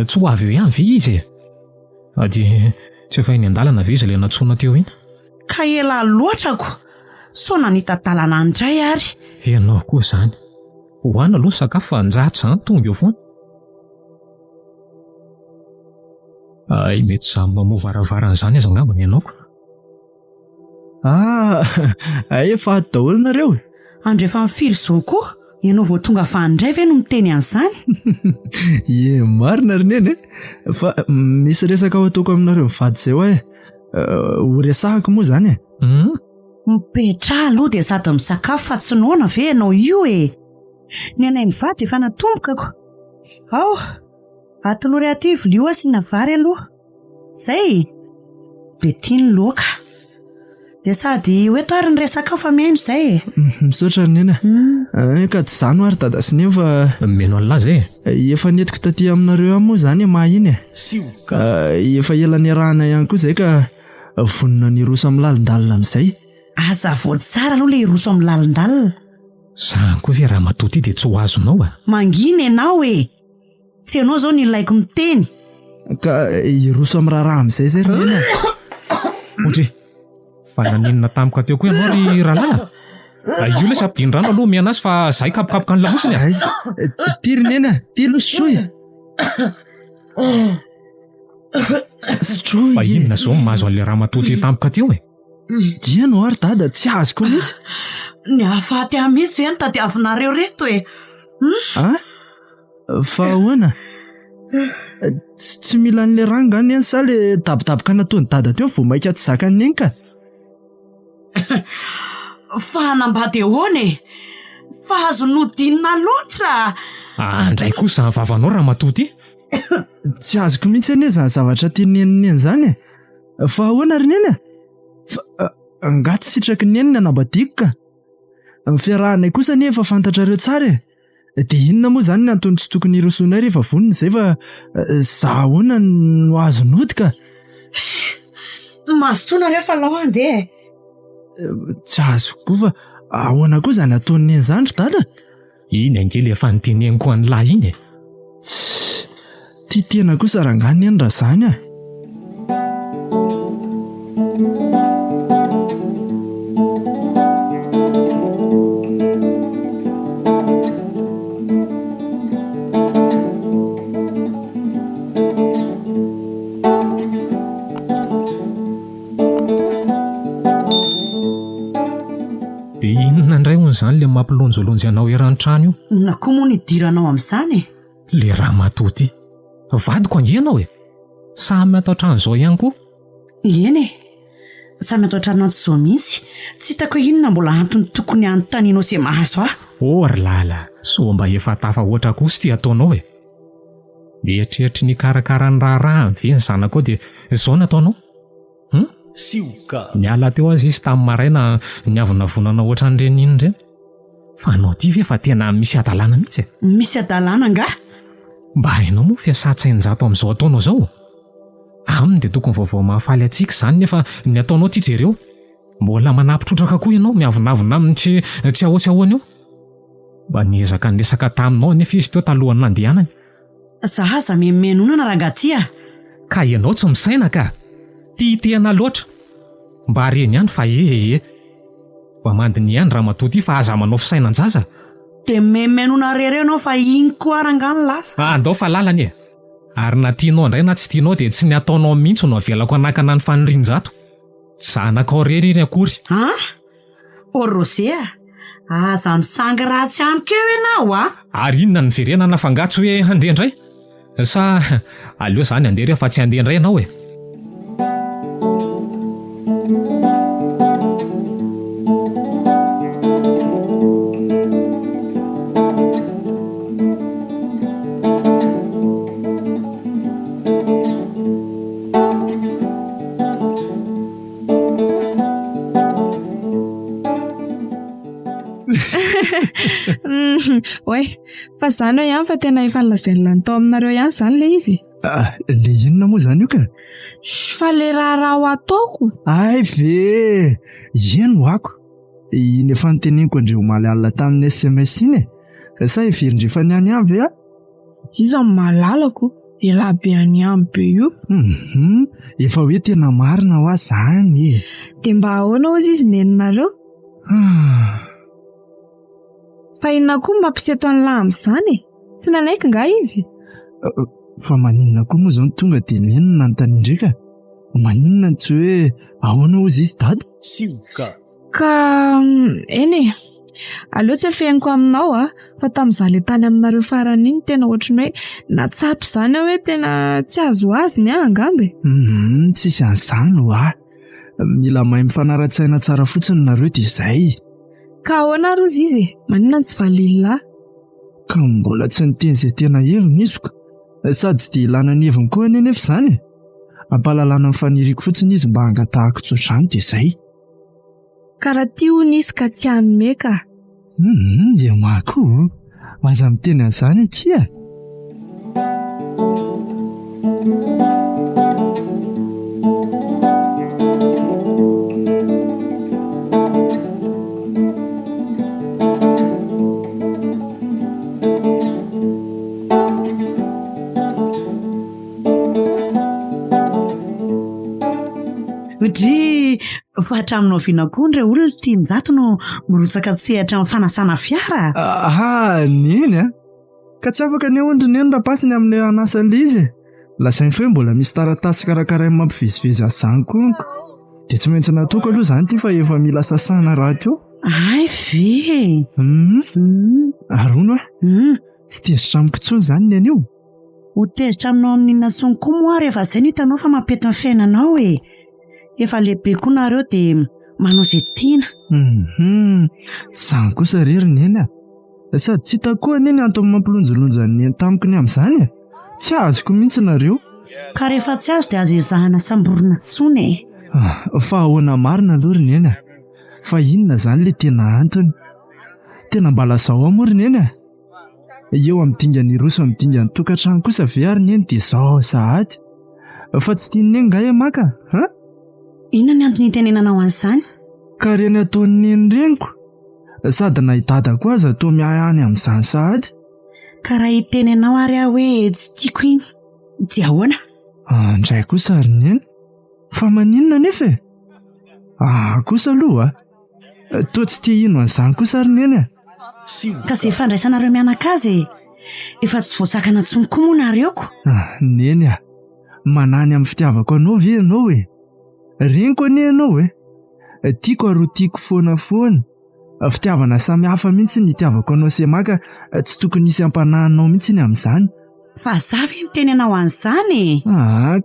Tsy ho avy eo ihany ve izy e. Ady tsy efa eny an-dalana ve izy ilay natsoina teo iny? Ka ela loatrako. So nanita dalana andray ary. Ianao koa zany. Hoana aloha sakafo fa anjato zany tonga eo foana. Ay, mety samy mamoa varavaran'izany aza angamba ny ianao ko. Efa ady daholo nareo. Andro efa mifiry izao koa. Ianao vao tonga fa andray ve no miteny an'izany? Marina ry neny e. Fa misy resaka ao ataoko aminareo mivady izay hoe ho resahako moa zany e. Mipetra aloha dia sady misakafo fa tsy noana ve ianao io e. Ny anay mivady efa natombokako. Ao, atolory aty vilia asiana vary aloha. Zay, dia tiany loaka. Dia sady hoe toary ny resaka fa mihaino izay e. Misaotra ry neny e. Ka tsy izany ary dada sy nefa meno an'lahy zay. Efa netiko taty aminareo moa zany mahiny e. Efa ela niarahana ihany koa izay ka vonona ny roso amin'ny lalindalina amin'izay. Aza voatsara aloha ilay roso amin'ny lalindalina. Zany koa ve Ramatoa ity dia tsy ho azonao a? Mangina ianao tsy ianao izao ny ilaiko miteny. Ka iroso amin'ny raharaha amin'izay zay ry neny. Ohatry fa naninona tampoka teo koa ianao ry Rahalala. Io ilay sampidiny rano aloha miana azy fa zahay kapokapoka ny lamosiny. Ty ry neny, ty aloha sotroy. Sotroy. Fa inona izao no mahazo an'ilay Ramatoa ty tampoka teo e? Iano ary dada, tsy azoko mihitsy. Ny hahafaty mihitsy hoe nitadiavinareo reto Fa ahoana? Tsy mila an'ilay ranga ny sa le dabodaboka nataony dada teo vao maika tsy zakany neny ka. Fa hanambady ahoana fa azo nodinina loatra. Andray kosa ny vavanao Ramatoa ty. Tsy azoko mihitsy anie izany zavatra tianeniny izany. Fa ahoana ry neny? Angaty sitraky neny anambadiako ka. Ny fiarahanay kosa nefa fantatrareo tsara dia inona moa izany ny antony tsy tokony hirosonay rehefa vonona izay fa zaho ahoana no azo nody ka. Mazotoana rehefa lao andeha. Tsy azoko fa ahoana koa izany ataony neny izany ry dada? Iny angely efa niteneniko an'ny lahy iny. Ty tena kosa rangany any raha izany Dia inona indray hono izany ilay mampilonjolonjy anao eran-trano io? Na koa moa ny idiranao amin'izany Le Ramatoa ty. Vadiko angianao samy atao trano izao ihany koa. Eny samy atao trano antsy izao mihitsy. Tsy hitako inona mbola antony tokony anontanianao sy mahazo Ry lala, so mba efa tafa ohatra kosa ty ataonao Mieritreritry ny karakara ny raharaha amin'ny ve ny zanako dia izao no ataonao? Niala teo azy izy tamin'ny maraina niavonavonana ohatra n'ireny iny ireny. Fa anao ty ve fa tena misy adalana mihitsy Misy adalana nga? Mba hainao moa fiasan-tsainjato amin'izao ataonao izao. Aminy dia tokony vaovao mahafaly antsika izany nefa ny ataonao ty jereo. Mbola manampitrotraka koa ianao miavonavona aminy tsy ahoana eo. Mba niezaka niresaka taminao nefa izy teo talohany nandehanany. Zahaza memenonana rangaty Ka ianao tsy misaina ka. Tihitehana loatra. Mba hareny ihany fa mba mandiny ihany Ramatoa ty fa aza manao fisainan-jaza. dia memenona rereo fa iny koa rangany lasa. Andao fa lalany Ary na tianao indray na tsy tianao dia tsy ny ataonao mihitsy no avelako anakana ny fanirian-jato. Zanakao rery iny akory. Rosé aza misanga ratsy amiko eo ianao Ary inona ny verenana fangatsy hoe handeha indray? Sa aleo izany handeha rehefa tsy handeha indray ianao Oe, fa izany ihany fa tena efa nilazainy tao aminareo ihany izany le izy. Le inona moa izany io ka? Fa le raha ho ataoko. Ay ve, ino ako? Iny efa niteneniko andreo omaly alina tamin'ny SMS iny sa everindrefa ny any avy Iza malalako, elabe any amin'ny be io. Efa hoe tena marina ho azy izany. Dia mba ahoana ozy izy neninareo? Fa inona koa mampiseto an'lahy amin'izany tsy nanaiky nga izy? Fa maninona koa moa izao ny tonga dia nenina ny tany ndraika? Maninona tsy hoe ahoana ozy izy dady? Ka eny aleo tsy afehaniko aminao fa tamin'izaho le tany aminareo farany iny tena ohatrany hoe natsapy izany hoe tena tsy azo azy ny angambe. Tsisy an'izany mila mahay mifanara-tsaina tsara fotsiny nareo dia izay. Ka ahoana ary ozy izy maninona tsy valililahy? Ka mbola tsy niteny izay tena heviny iziko sady tsy dia ilana ny heviny koa nefa izany. Ampalalana ny faniriako fotsiny izy mba hangatahako tsotrany dia izay. Karaha tia nisy ka tsy hanome ka. Mako aza miteny an'izany kia. Hodry fa hatraminao vinakondra olona tian-jato no mirotsaka tsehatra amin'ny fanasana fiara. Neny ka tsy afaka ny ondry neny raha pasiny amin'ny anasan'ilay izy. Lasainy fe mbola misy taratasy karakarainy mampivezivezy azy zany konko. Dia tsy maintsy natoko aloha zany ty fa efa mila sasana raha teo. Ay ve. Arono tsy tezitra amiko intsony zany neny io. Ho tezitra aminao amin'inona tsony koa moa rehefa izay no hitanao fa mampety ny fiainanao e. Efa lehibe koa nareo dia manao izay tiana. Tsy zany kosa rery neny sady tsy hita koa neny antony mampilonjolonja neny tamiko ny amin'izany tsy azoko mihitsy nareo. Ka rehefa tsy azo dia azo ezahana samborina tsony fa ahoana marina aloha neny fa inona zany le tena antony. Tena mbala zao amory neny eo amin'ny dingany roso amin'ny dingany tokantrano kosa ve ary neny dia zao sahady fa tsy tiany neny nga maka. Inona ny antony itenenanao an'izany? Ka reny ataony neny reniko sady nahidada koa aza toa miahany amin'izany sahady. Ka raha itenenao ary aho hoe tsy tiako iny dia ahoana? Ndray kosa ary neny fa maninona nefa kosa aloha toa tsy tia ino an'izany kosa ary neny ka izay fandraisanareo mianakazy efa tsy voasakana intsony koa moa nareoko. Neny manany amin'ny fitiavako anao ve ianao reniko anie ianao tiako ary tiako foana fitiavana samy hafa mihitsy ny tiavako anao sy maka tsy tokony hisy ampanahinao mihitsy ny amin'izany. Fa zavy ny tenenao an'izany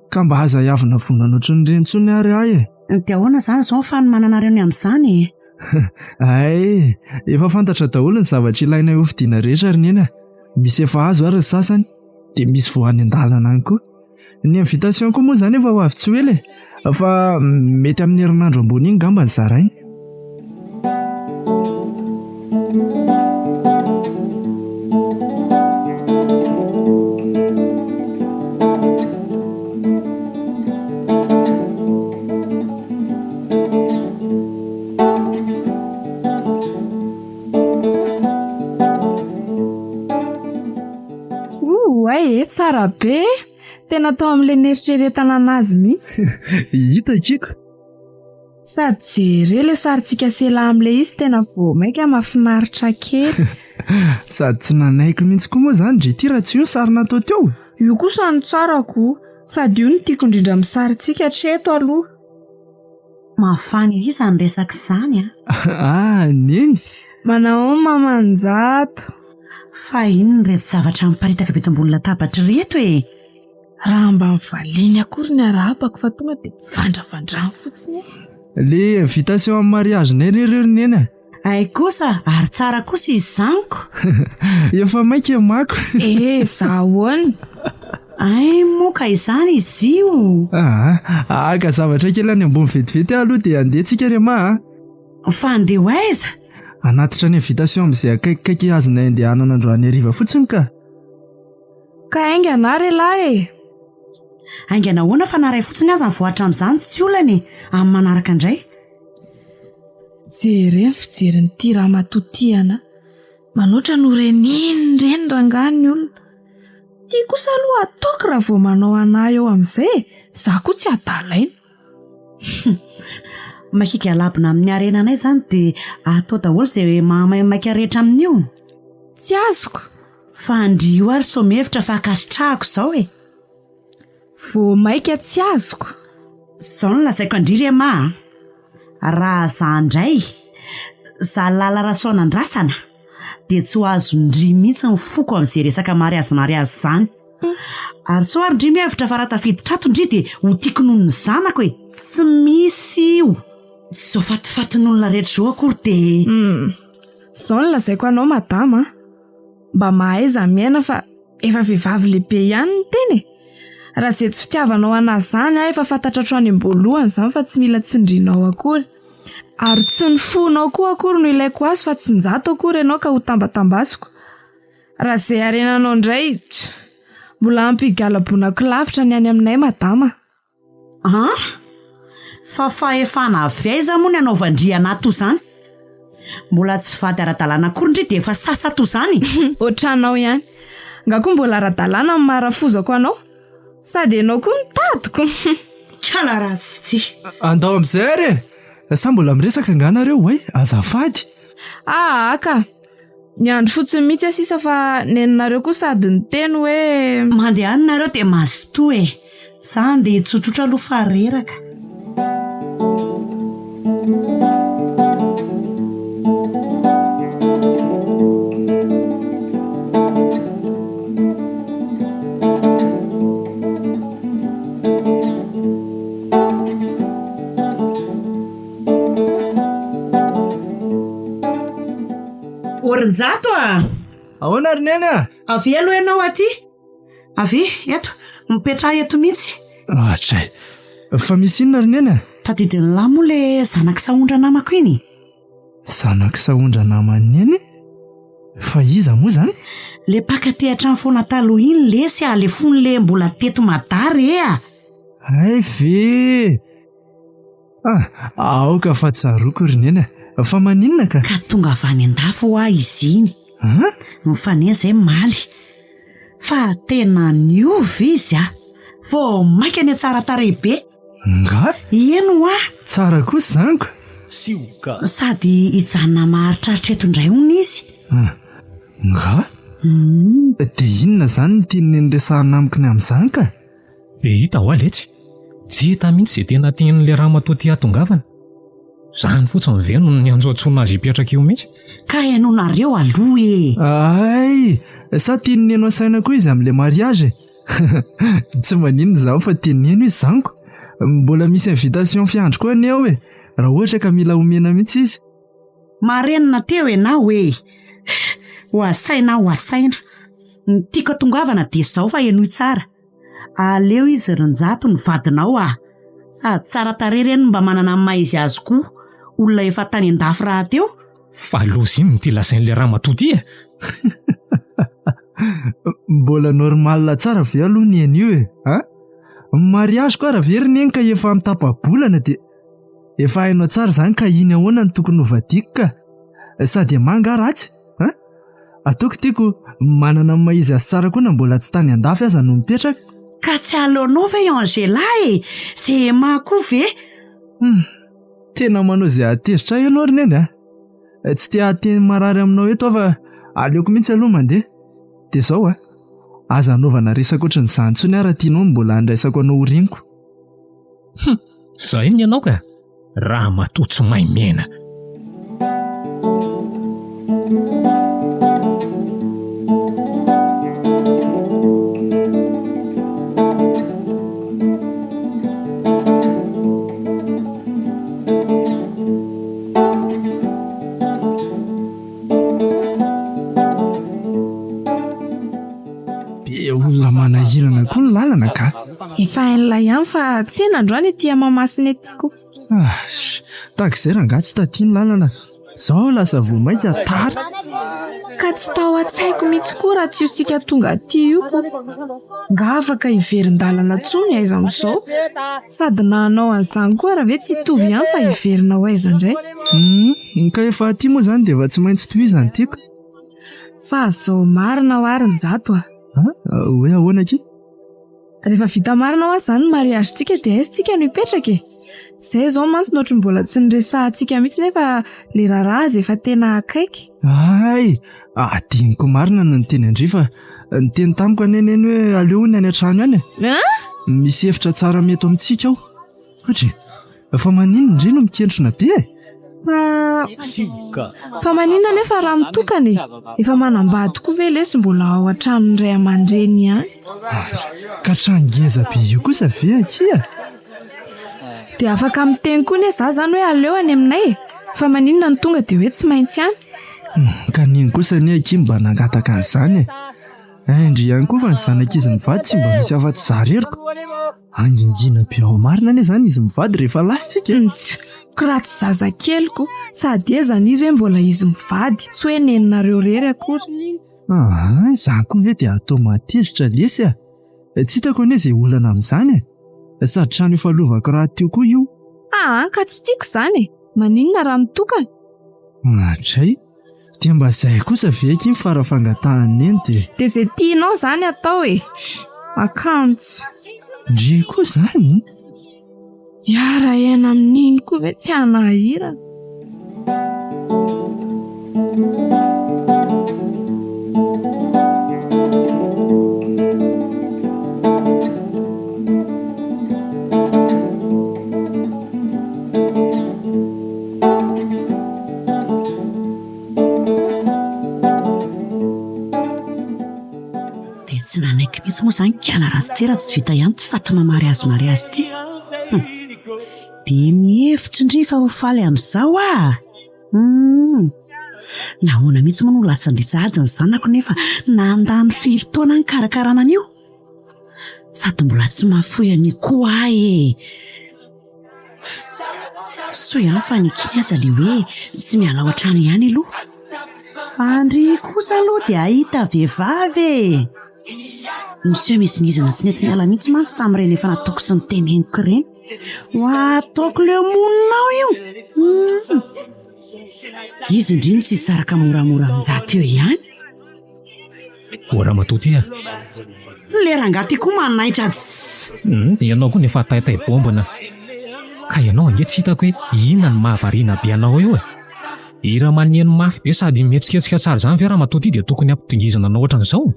ka mba aza hiavina vonana ohatry ny rentsony ary ahy dia ahoana zany izao fanomananareo ny amin'izany? Efa fantatra daholo ny zavatra ilaina eo fidiana rehetra ary neny misy efa azo ary ny sasany dia misy voany an-dalana any koa. Ny invitation koa moa zany efa ho avy tsy hoe fa mety amin'ny herinandro ambony iny ngamba ny zarainy. Tsara be tena tao amin'ilay neritreretana anazy mihitsy. Hita kiko sady jerele sarintsika sela amin'ilay izy tena voamaika mahafinaritra kely. Sady tsy nanaiko mihitsy koa moa zany dry ty raha tsy io sary natao teo. Io kosa ny tsarako sady io no tiako indrindra amin'ny sarintsika hatreto aloha. Mafany iry izany resaka izany neny manao mamanjato. Fa ino ny reto zavatra miparitaka be tambony latabatra reto raha mba mivaliany akory ny arahapako fa tonga dia vandravandrany fotsiny. Le invitation amin'ny mariage nay rereo neny ay kosa ary tsara kosa izy zaniko. Efa maika mako. Zahoana ay moka izany izy io. Ka zavatra kely any ambony vetivety aloha dia andehantsika rema fa andeha ho aiza? Anatitra ny invitation amin'izay akaikikaiky azonay andehanana androany hariva fotsiny ka aingana relahy aingana ahoana fa naray fotsiny aza mivoatra amin'izany tsy olany amin'ny manaraka indray. Jereny fijeriny ty raha matotiana manoatra no reniny rangany olona ty kosa aloha ataoko raha vao manao anahy eo amin'izay za koa tsy adalaina. Makika alabina amin'ny arenanay zany dia atao daholo izay mahamaimaika rehetra amin'io. Tsy azoko fa andrio ary somevitra fa akasitrahako izao voamaika tsy azoko izao no lazaiko andriry raha za indray za lala rasaona andrasana dia tsy ho azo ndry mihitsy ny foko amin'izay resaka mariazy zany. Ary so ary ndry mihevitra fa raha tafiditra ato ndry dia ho tiako noho ny zanako tsy misy io. Zao fatifatin'olona rehetra zao akory dia izao no lazaiko anao madama mba mahay za miaina fa efa vehivavy lehibe ihany ny teny raha izay tsy fitiavanao anazy zany efa fantatra hatrany am-boalohany izany fa tsy mila tsindrinao akory ary tsy ny fonao koa akory no ilaiko azy fa tsy njato akory ianao ka ho tambatambasiko. Raha izay arenanao indray mbola ampigalabonako lavitra ny any aminay madama. Fa fahefana avy aiza moa ny anaovandriana to zany? Mbola tsy vady ara-dalàna akory ndry dia efa sasa to zany. Ohatranao ihany nga koa mbola ara-dalàna amin'ny marafozako anao sady ianao koa mitadiko. Tsala ratsy ty. Andao amin'izay ary e. Sa mbola miresaka anganareo hoe azafady. Aka ny andro fotsiny mihitsy asisa fa neninareo koa sady ny teny hoe mandeha anareo dia mazotoa e. Za andeha tsotsotra aloha fareraka. Orinjato Ahoana ary neny a? avy aloha ianao aty. Avy eto mipetraha eto mihitsy. Atray. Fa misy inona ary neny a? Tadidiny lahy moa le zanak' sahondra namako iny. Zanak' sahondra namany neny? Fa iza moa zany? Le pakaty hatrany foana taloha iny lesy le fony le mbola teto madary e a. Ay ve. Aoka fa tsaroko ry neny a. Fa maninona ka? Ka tonga avy any an-dafo ho izy iny. Mifanena izay maly. Fa tena niovy izy a. Vao maika any tsara tarehy be. Nga? Eno a. Tsara kosa zaniko. Sady hijanona maharitraritra eto indray hono izy. Nga? Dia inona zany ny tiany nendresahana amiko ny amin'izany ka? Hita ho aletsy. Tsy hita mihitsy izay tena tian'ilay ramatoa ty hatongavana. Zany fotsiny ve no ny anjoantsona azy hipetraka eo mihitsy. Ka hainao nareo aloha e. Ay, sa tiany neno asaina koa izy amin'ilay mariage. Tsy maninona zaho fa tiany neno izy zaniko. Mbola misy invitation fiandro koa aneo e. Raha ohatra ka mila omena mihitsy izy. Marenina teo ianao e. Ho asaina. Ny tiako tongavana dia izao fa enoy tsara. Aleo izy Rinjato ny vadinao a. Sady tsara tarereny mba manana maha izy azy koa. Olona efa tany an-dafy raha teo. Fa lozy iny ty lasain'ilay ramatoa ty e. Mbola normal tsara ve aloha ny anio e. Mariage koa raha very neny ka efa mitapa-bolana dia efa hainao tsara zany ka iny ahoana ny tokony hovadiko ka. Sady manga ratsy. Ataoko tiako manana maha izy azy tsara koa na mbola tsy tany an-dafy aza no mipetraka. Ka tsy aleonao ve Angela e. Zay mako ve. Tena manao izay atezitra ianao ry neny a. Tsy tia ateny marary aminao eto fa aleoko mihitsy aloha mandeha. Dia izao a. Aza anaovana resaka ohatry ny izany intsony ary tianao mbola andraisako anao ho reniko. Zay ny ianao ka. Ramatoa tsy mahay miaina. Olona manahirana koa ny lalana ka. efa hain'ilay ihany fa tsy henandroany ety amamasina etiako. Tahaka izay raha nga tsy tatia ny lalana. Izao lasa voamaika tara. Ka tsy tao an-tsaiko mihitsy koa raha tsy io sika tonga aty io ko. Nga afaka hiverin-dalana tsony aiza amin'izao. Sady na hanao an'izany koa raha ve tsy hitovy ihany fa hiverinao aiza indray. Ka efa aty moa zany dia efa tsy maintsy tohizany tiako. Fa zao marina ho ary Rinjato a. Hoe ahoana ki? Rehefa vita marina ho azy zany mariagentsika dia aizintsika no hipetraka e. Zay zao mantsy nohatry mbola tsy niresahantsika mihitsy nefa le raharaha azy efa tena akaiky. Ay, adiniko marina no niteny andry fa niteny tamiko aneneny hoe aleo ny any an-trano any e. Misy hevitra tsara mety amintsika ao. Ohatry, fa maninona indray no mikentrona be e? Fa maninona nefa raha mitokana e. Efa manambady koa ve lesy mbola ao an-trano iray aman-dreny ihany. Ka trangeza be io kosa ve akia? Dia afaka miteny koa ne za zany hoe aleo any aminay e. Fa maninona ny tonga dia hoe tsy maintsy ihany. Ka niny kosa ny aky mba nangataka an'izany e. Indry ihany koa fa ny zanak'izy mivady tsy mba misy afa-tsy zareriko. Angingina be ao marina ane zany izy mivady rehefa lasitsika. Ko raha tsy zazakeliko sady ezany izy hoe mbola izy mivady tsy hoe neninareo rery akory. Izany koa ve dia atao matezitra lesy a. Tsy hitako anie izay olana amin'izany e. Sady trano efa lovako raha teo koa io. Ka tsy tiako izany e. Maninona raha mitokana? Atray. Dia mba izay kosa ve eky ny farafangatahany eny dia. Dia izay tianao izany atao e. Makantsy. Ndry koa izany. Iara aina amin'iny koa ve tsy hanahirana. dia tsy nanaiky mihitsy moa izany kiana rasitera tsy vita ihany tsy fatana mariazy ity. Dia mihevitra indri fa ho faly amin'izao nahoana mihitsy moa no lasandrisady ny zanako nefa nandany firy-taona ny karakarana an'io sady mbola tsy mahafoy any koa so ihany fa nikiny aza le hoe tsy miala ao an-trano ihany aloha fa andry kosa aloha dia ahita vehivavy misy mizinizina tsy nety miala mihitsy mantsy tamin'ireny efa nataoko sy ny teneniko ireny ho ataoko le monina io izy indriny tsy saraka moramora amin'zato eo ihany. Ora matoty le rangaty koa manaitra ianao koa nefa taitay bombona ka ianao ange tsy hitako hoe inona ny mahavariana be anao eo ira maneno mafy be sady mihetsiketsika tsara izany ve raha matoty dia tokony ampitongizana anao ohatran'izao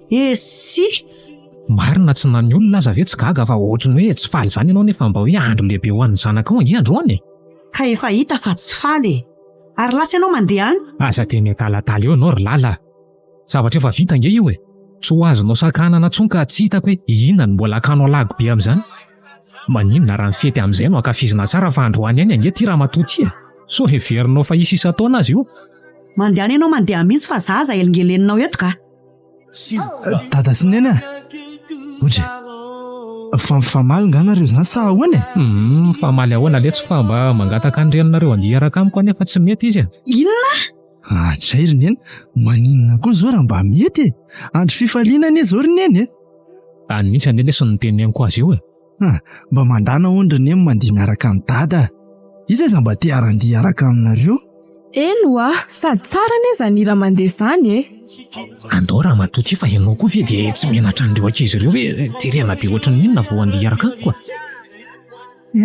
marina tsy nany olona aza ve tsy gaga fa ohatrany hoe tsy faly izany ianao nefa mba hoe andro lehibe ho an'ny zanakao ange androany ka efa hita fa tsy faly ary lasa ianao mandeha any aza dia metalatala eo ianao ry lala zavatra efa vita ange io tsy ho azonao sakanana tsony ka tsy hitako hoe inona ny mbola akanao lago be amin'izany maninona raha ny fety amin'izay no ankafizina tsara fa androany any ange ty raha matoty so heverinao fa isa taona azy io mandeha any ianao mandeha mihitsy fa zaza elingelenao eto ka dada sy neny ohatry fa mifamaly nganareo izany sa ahoana mifamaly ahoana le tsy fa mba mangataka ny renonareo andeha hiaraka amiko anefa tsy mety izy inona atray ry neny maninona koa zao raha mba mety andro fifaliana anie zao ry neny any mihitsy ane lesy nyteneniko azy io mba mandana ondry neny mandeha miaraka amin'ny dada izy aiza mba te arandeha hiaraka aminareo eno sady tsara neza ny raha mandeha izany andao raha matoty fa ianao koa ve dia tsy menatra an'ireo ankizy ireo hoe terena be ohatry ny inona vao andeha hiaraka amiko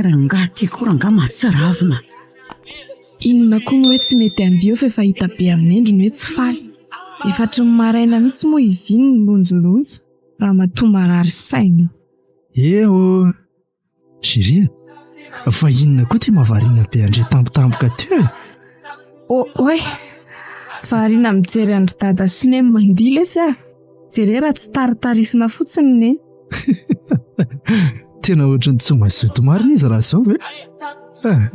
rangaty koa ranga matsiravina inona koa moa hoe tsy mety andio fa efa hita be amin'ny endriny hoe tsy faly efatry ny maraina mihitsy moa izy iny ny lonjolonjo raha matomarary saina Shiria fa inona koa ty mahavariana be andre tampotampoka teo oe variana mijery andry dada sy neny mandila esy jery raha tsy taritarisina fotsiny neny tena ohatrany tsy mazoto marina izy raha zao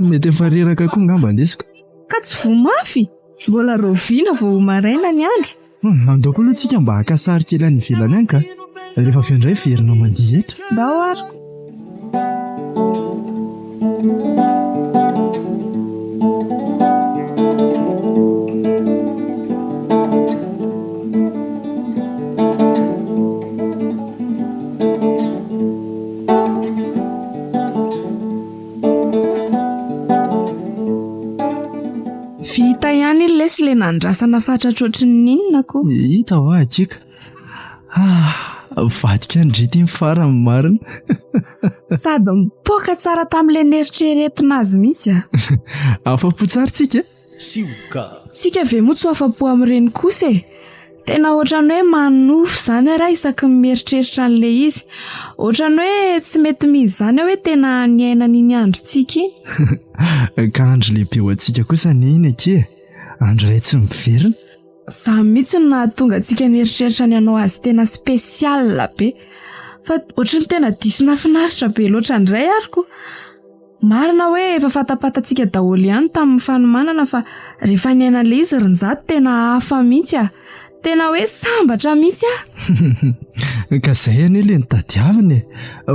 mety efa reraka koa ngamba ndesiko ka tsy vomafy mbola roviana vao maraina ny andro mandaoko aloha tsika mba haka sary kely any ivelany any ka rehefa fiandray verina mandihy eto bao ariko vita ihany lesy le nandrasana fatratrotry ny inona ko hita ho akika vadika ndrety farany marina sady mipoaka tsara tamin'ilay neritreretina azy mihitsy afa-po tsara tsika tsika ve moa tsy afa-po amin'ireny kosa tena ohatrany hoe manofo izany raha isaky mieritreeritra an'ilay izy ohatrany hoe tsy mety mizy izany hoe tena niaina n'iny androntsika iny ka andro lehibe ho antsika kosa ny iny ake andro ray tsy miverina za mihitsy no nahatonga antsika nieritreritra ny anao azy tena spesiala be fa ohatrany tena diso nafinaritra be loatra indray ariko marina hoe efa fatapatantsika daholo ihany tamin'ny fanomanana fa rehefa niaina le izy rinjato tena hafa mihitsy tena hoe sambatra mihitsy ka izay anie le nitadiaviny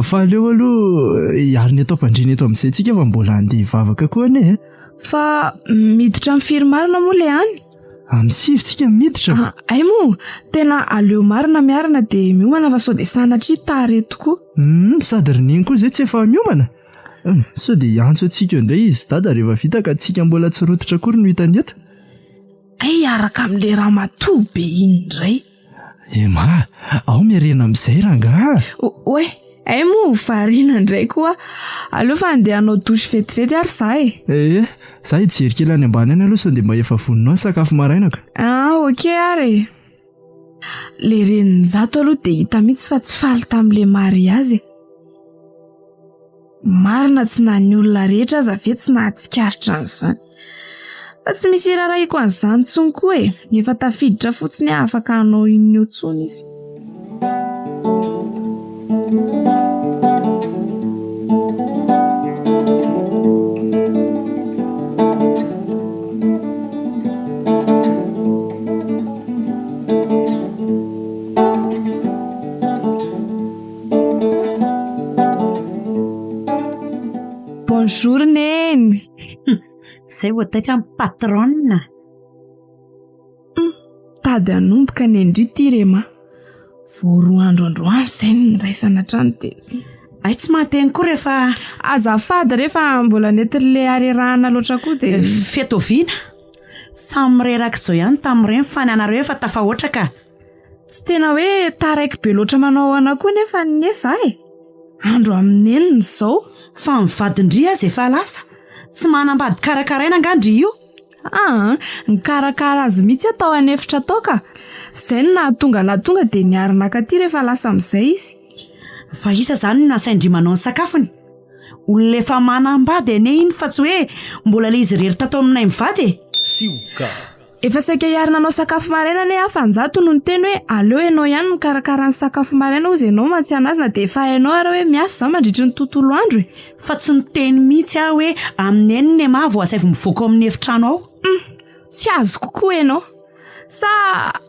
fa aleo aloha hiariny atao mpandriny eto amin'izay tsika fa mbola andeha hivavaka koa anie fa miditra amin'ny firy marina moa le any amin'ny sivytsika miditra ay moa tena aleo marina miarina dia miomana fa sao dia sanatria tary tokoa sady rineny koa izay tsy efa miomana sao dia iantso antsika indray izy dada rehefa vita ka tsika mbola tsy rototra kory no hitany eto araka amin'le raha matoa be iny indray ma ao miarena amin'izay ranga oe Ay moa variana indray koa. Aleo fa andeha hanao dosy vetivety ary za e. Za hijery kely any ambany any aloha sao dia mba efa voninao ny sakafo marainaka. Okey ary. Le renin-jato aloha dia hita mihitsy fa tsy faly tamin'ilay mariazy. Marina tsy na ny olona rehetra aza ve tsy nahatsikaritra an'izany. Fa tsy misy iraraiko an'izany intsony koa e. Efa tafiditra fotsiny afaka hanao inona intsony izy. Bonjour neny. Zay voataitra amin'ny patronina. Tady hanomboka ny indri ty rema. Voaroa androandroany izay niraisana trano dia Ay tsy mahateny koa rehefa azafady rehefa mbola netin'ilay arerahana loatra koa dia fetoviana. Samy reraka izao ihany tamin'ireny fa ny anareo efa tafahoatra ka. tsy tena hoe taraiky be loatra manao ana koa nefa ny esa e. Andro amin'ny enina izao. Fa mivadindry azy efa lasa. Tsy manambady karakaraina angandry io. Ny karakara azy mihitsy atao anefitra tao ka. Izay no nahatonga dia niarina katy rehefa lasa amin'izay izy. Fa isa zany no nasaindrimanao ny sakafony. Olona efa manambady ene iny fa tsy hoe mbola le izy rery tato aminay mivady e. Sioka. Efa saika hiarina anao sakafo maraina ne afanjato no ny teny hoe aleo ianao ihany no karakara ny sakafo maraina ozy ianao matsiana azy na dia efa hainao ary hoe miasa za mandritry ny tontolo andro e. Fa tsy niteny mihitsy aho hoe amin'ny enina ma vao asaivy mivoaka amin'ny efitrano ao. Tsy azo kokoa ianao. Sa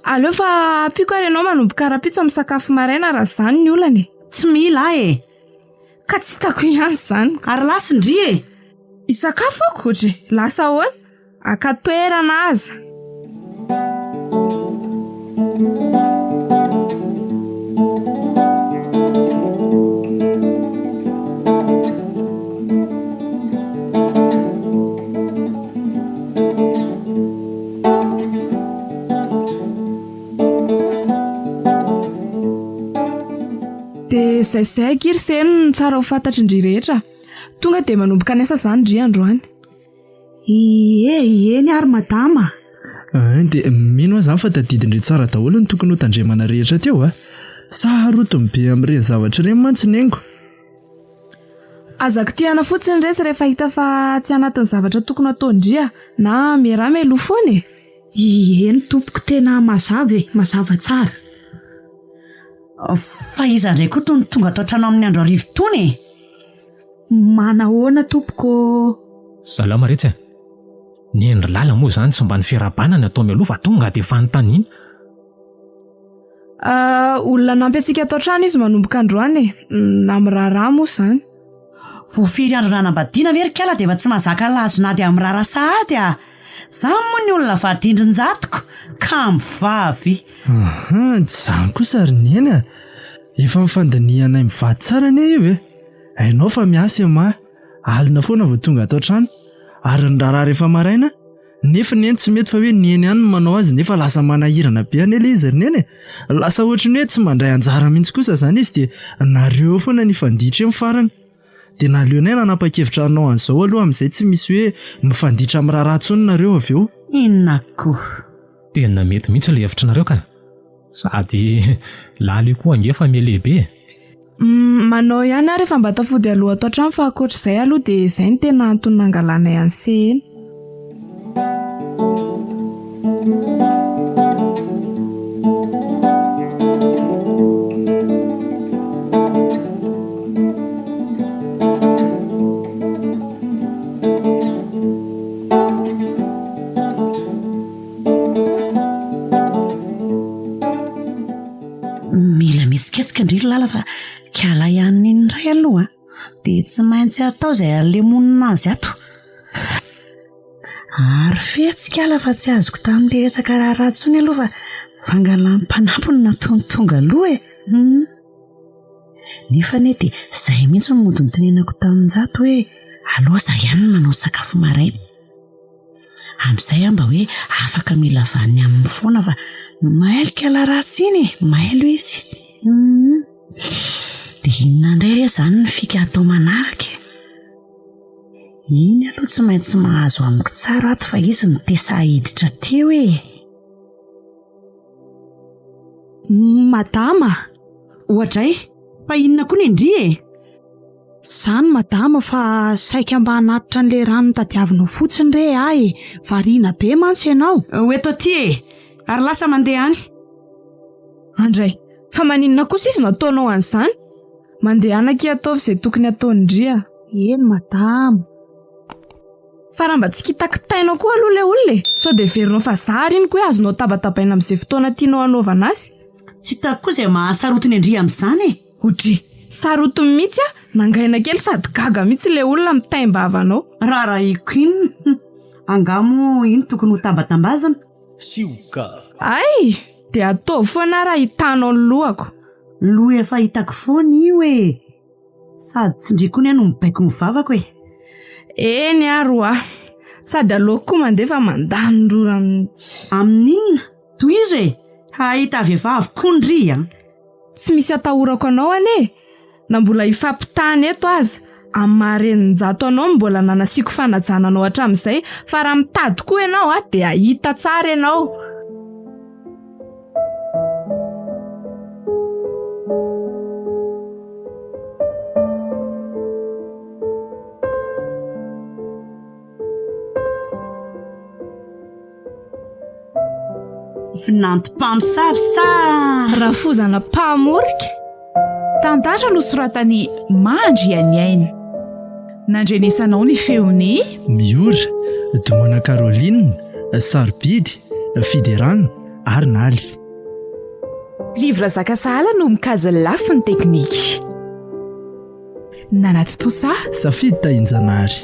aleo fa apiako ary ianao manomboka karapitso amin'ny sakafo maraina raha izany ny olana e. Tsy mila e. Ka tsy hitako ihany izany. Ary lasindry e. Isakafo ako ohatry. Lasa ahoana? Akatoerana aza. Dia izay akiry seno tsara ho fantatry-ndry rehetra. Tonga dia manomboka niasa izany ndry androany. Eny ary madama. Dia mino aho izany fa tadidindry tsara daholo ny tokony ho tandremana rehetra teo sa rotony be amin'ireny zavatra ireny mantsy ny haingo. Azako tiana fotsiny resy rehefa hita fa tsy anatin'ny zavatra tokony atao ndria na miarama elo foana e. Eny tompoko tena mazava tsara. Fa iza indray koa tony tonga atao trano amin'ny andro arivo tony e. Manahoana tompoko? Salama retsy. Ny endry lala moa izany tsy mba ny fiarabanana atao mialoha fa tonga dia fanontaniana. Olona nampy antsika atao trano izy manomboka androany e. Na miraharaha moa izany. Voafiry andro nanambadiana verikala dia efa tsy mahazaka lazonady amin'ny raharaha sahady a. Izany moa ny olona vadindrin-jatoko ka mivavy. Tsy izany kosa ary neny efa mifandaniana mivady tsara anie io e. Hainao fa miasa alina foana vao tonga atao trano ary ny raharaha rehefa maraina nefa ny eny tsy mety fa hoe ny eny ihany no manao azy nefa lasa manahirana be any ilay izy ry neny lasa ohatra ny hoe tsy mandray anjara mihitsy kosa izany izy dia nareo foana ny fanditra amin'ny farany dia naleo nay nanapa-kevitra anao an'izao aloha amin'izay tsy misy hoe mifanditra amin'ny raharaha tsony nareo avy eo. Inona koa? Tena mety mihitsy ilay hevitrinareo ka. Sady lala io koa angefa mialehibe. Manao ihany ary rehefa mba tafody aloha atao trano fa ankoatr'izay aloha dia izay ny tena antony nangalana ihany seny. Mila mitsiketsika indry lala fa kiala ihany iny iray aloha dia tsy maintsy atao izay alemonina azy ato. Ary fetsika ala fa tsy azoko tamin'ilay resaka raharaha tsony aloha fa fangalan'ny mpanampiny natontonga aloha e. Nefa ne dia izay mihitsy no mody nitonenako tamin'jato hoe aleo izaho ihany manao sakafo maraina. Amin'izay mba hoe afaka mila vaniny amin'ny foana fa mahailo kiala ratsy iny mahailo izy. Dia inona indray izany ny fika atao manaraka. Iny aloha tsy maintsy mahazo amiko tsara ato fa izy ny tesahiditra teo e. Madama, Ohatray, fa inona koa ny indri e? Zany madama fa saika mba hanatitra an'le rano tadiavinao fotsiny re ahy. Variana be mantsy ianao. Eto aty e, ary lasa mandeha any. Andray, fa maninona kosa izy nataonao an'izany? Mandeha anaky ataovy izay tokony ataony ndria. Eny madama. Fa raha mba tsy kitakitainao koa aloha le olona e. Sao dia verinao fa zary iny koa hoe azonao tabatabaina amin'izay fotoana tianao anaovana azy. Tsy hitako koa izay mahasarotiny indri amin'izany e. Otry, sarotiny mihitsy a, nangaina kely sady gaga mihitsy le olona mitaimbavanao. Raharaiko iny, angamo iny tokony ho tabatambazana. Sioka. Ay, dia ataovy foana raha hitanao ny lohako. Loha efa hitako foana io e. Sady tsindriako ny no mibaiko ny vavako e. Eny aroa, sady aloha koa mandefa mandany rorany. Amin'inona? Toy izy e. Hahita vehivavy kondry a. Tsy misy atahorako anao ane. Na mbola hifampitany eto aza. Amareninjato anao mbola nanasiako fanajana anao hatramin'izay, fa raha mitady koa ianao a dia hahita tsara ianao. Vinantom-pamosavy sa Rafozana mpamorika. Tantara no soratany Mandry any aina. Nandrenesanao ny feony Miora, Domana Caroline, Sarobidy, Fiderano ary Naly. livra zakasahala no mikajy lafiny teknika. Nanaty tosa Safidy Tainjanary.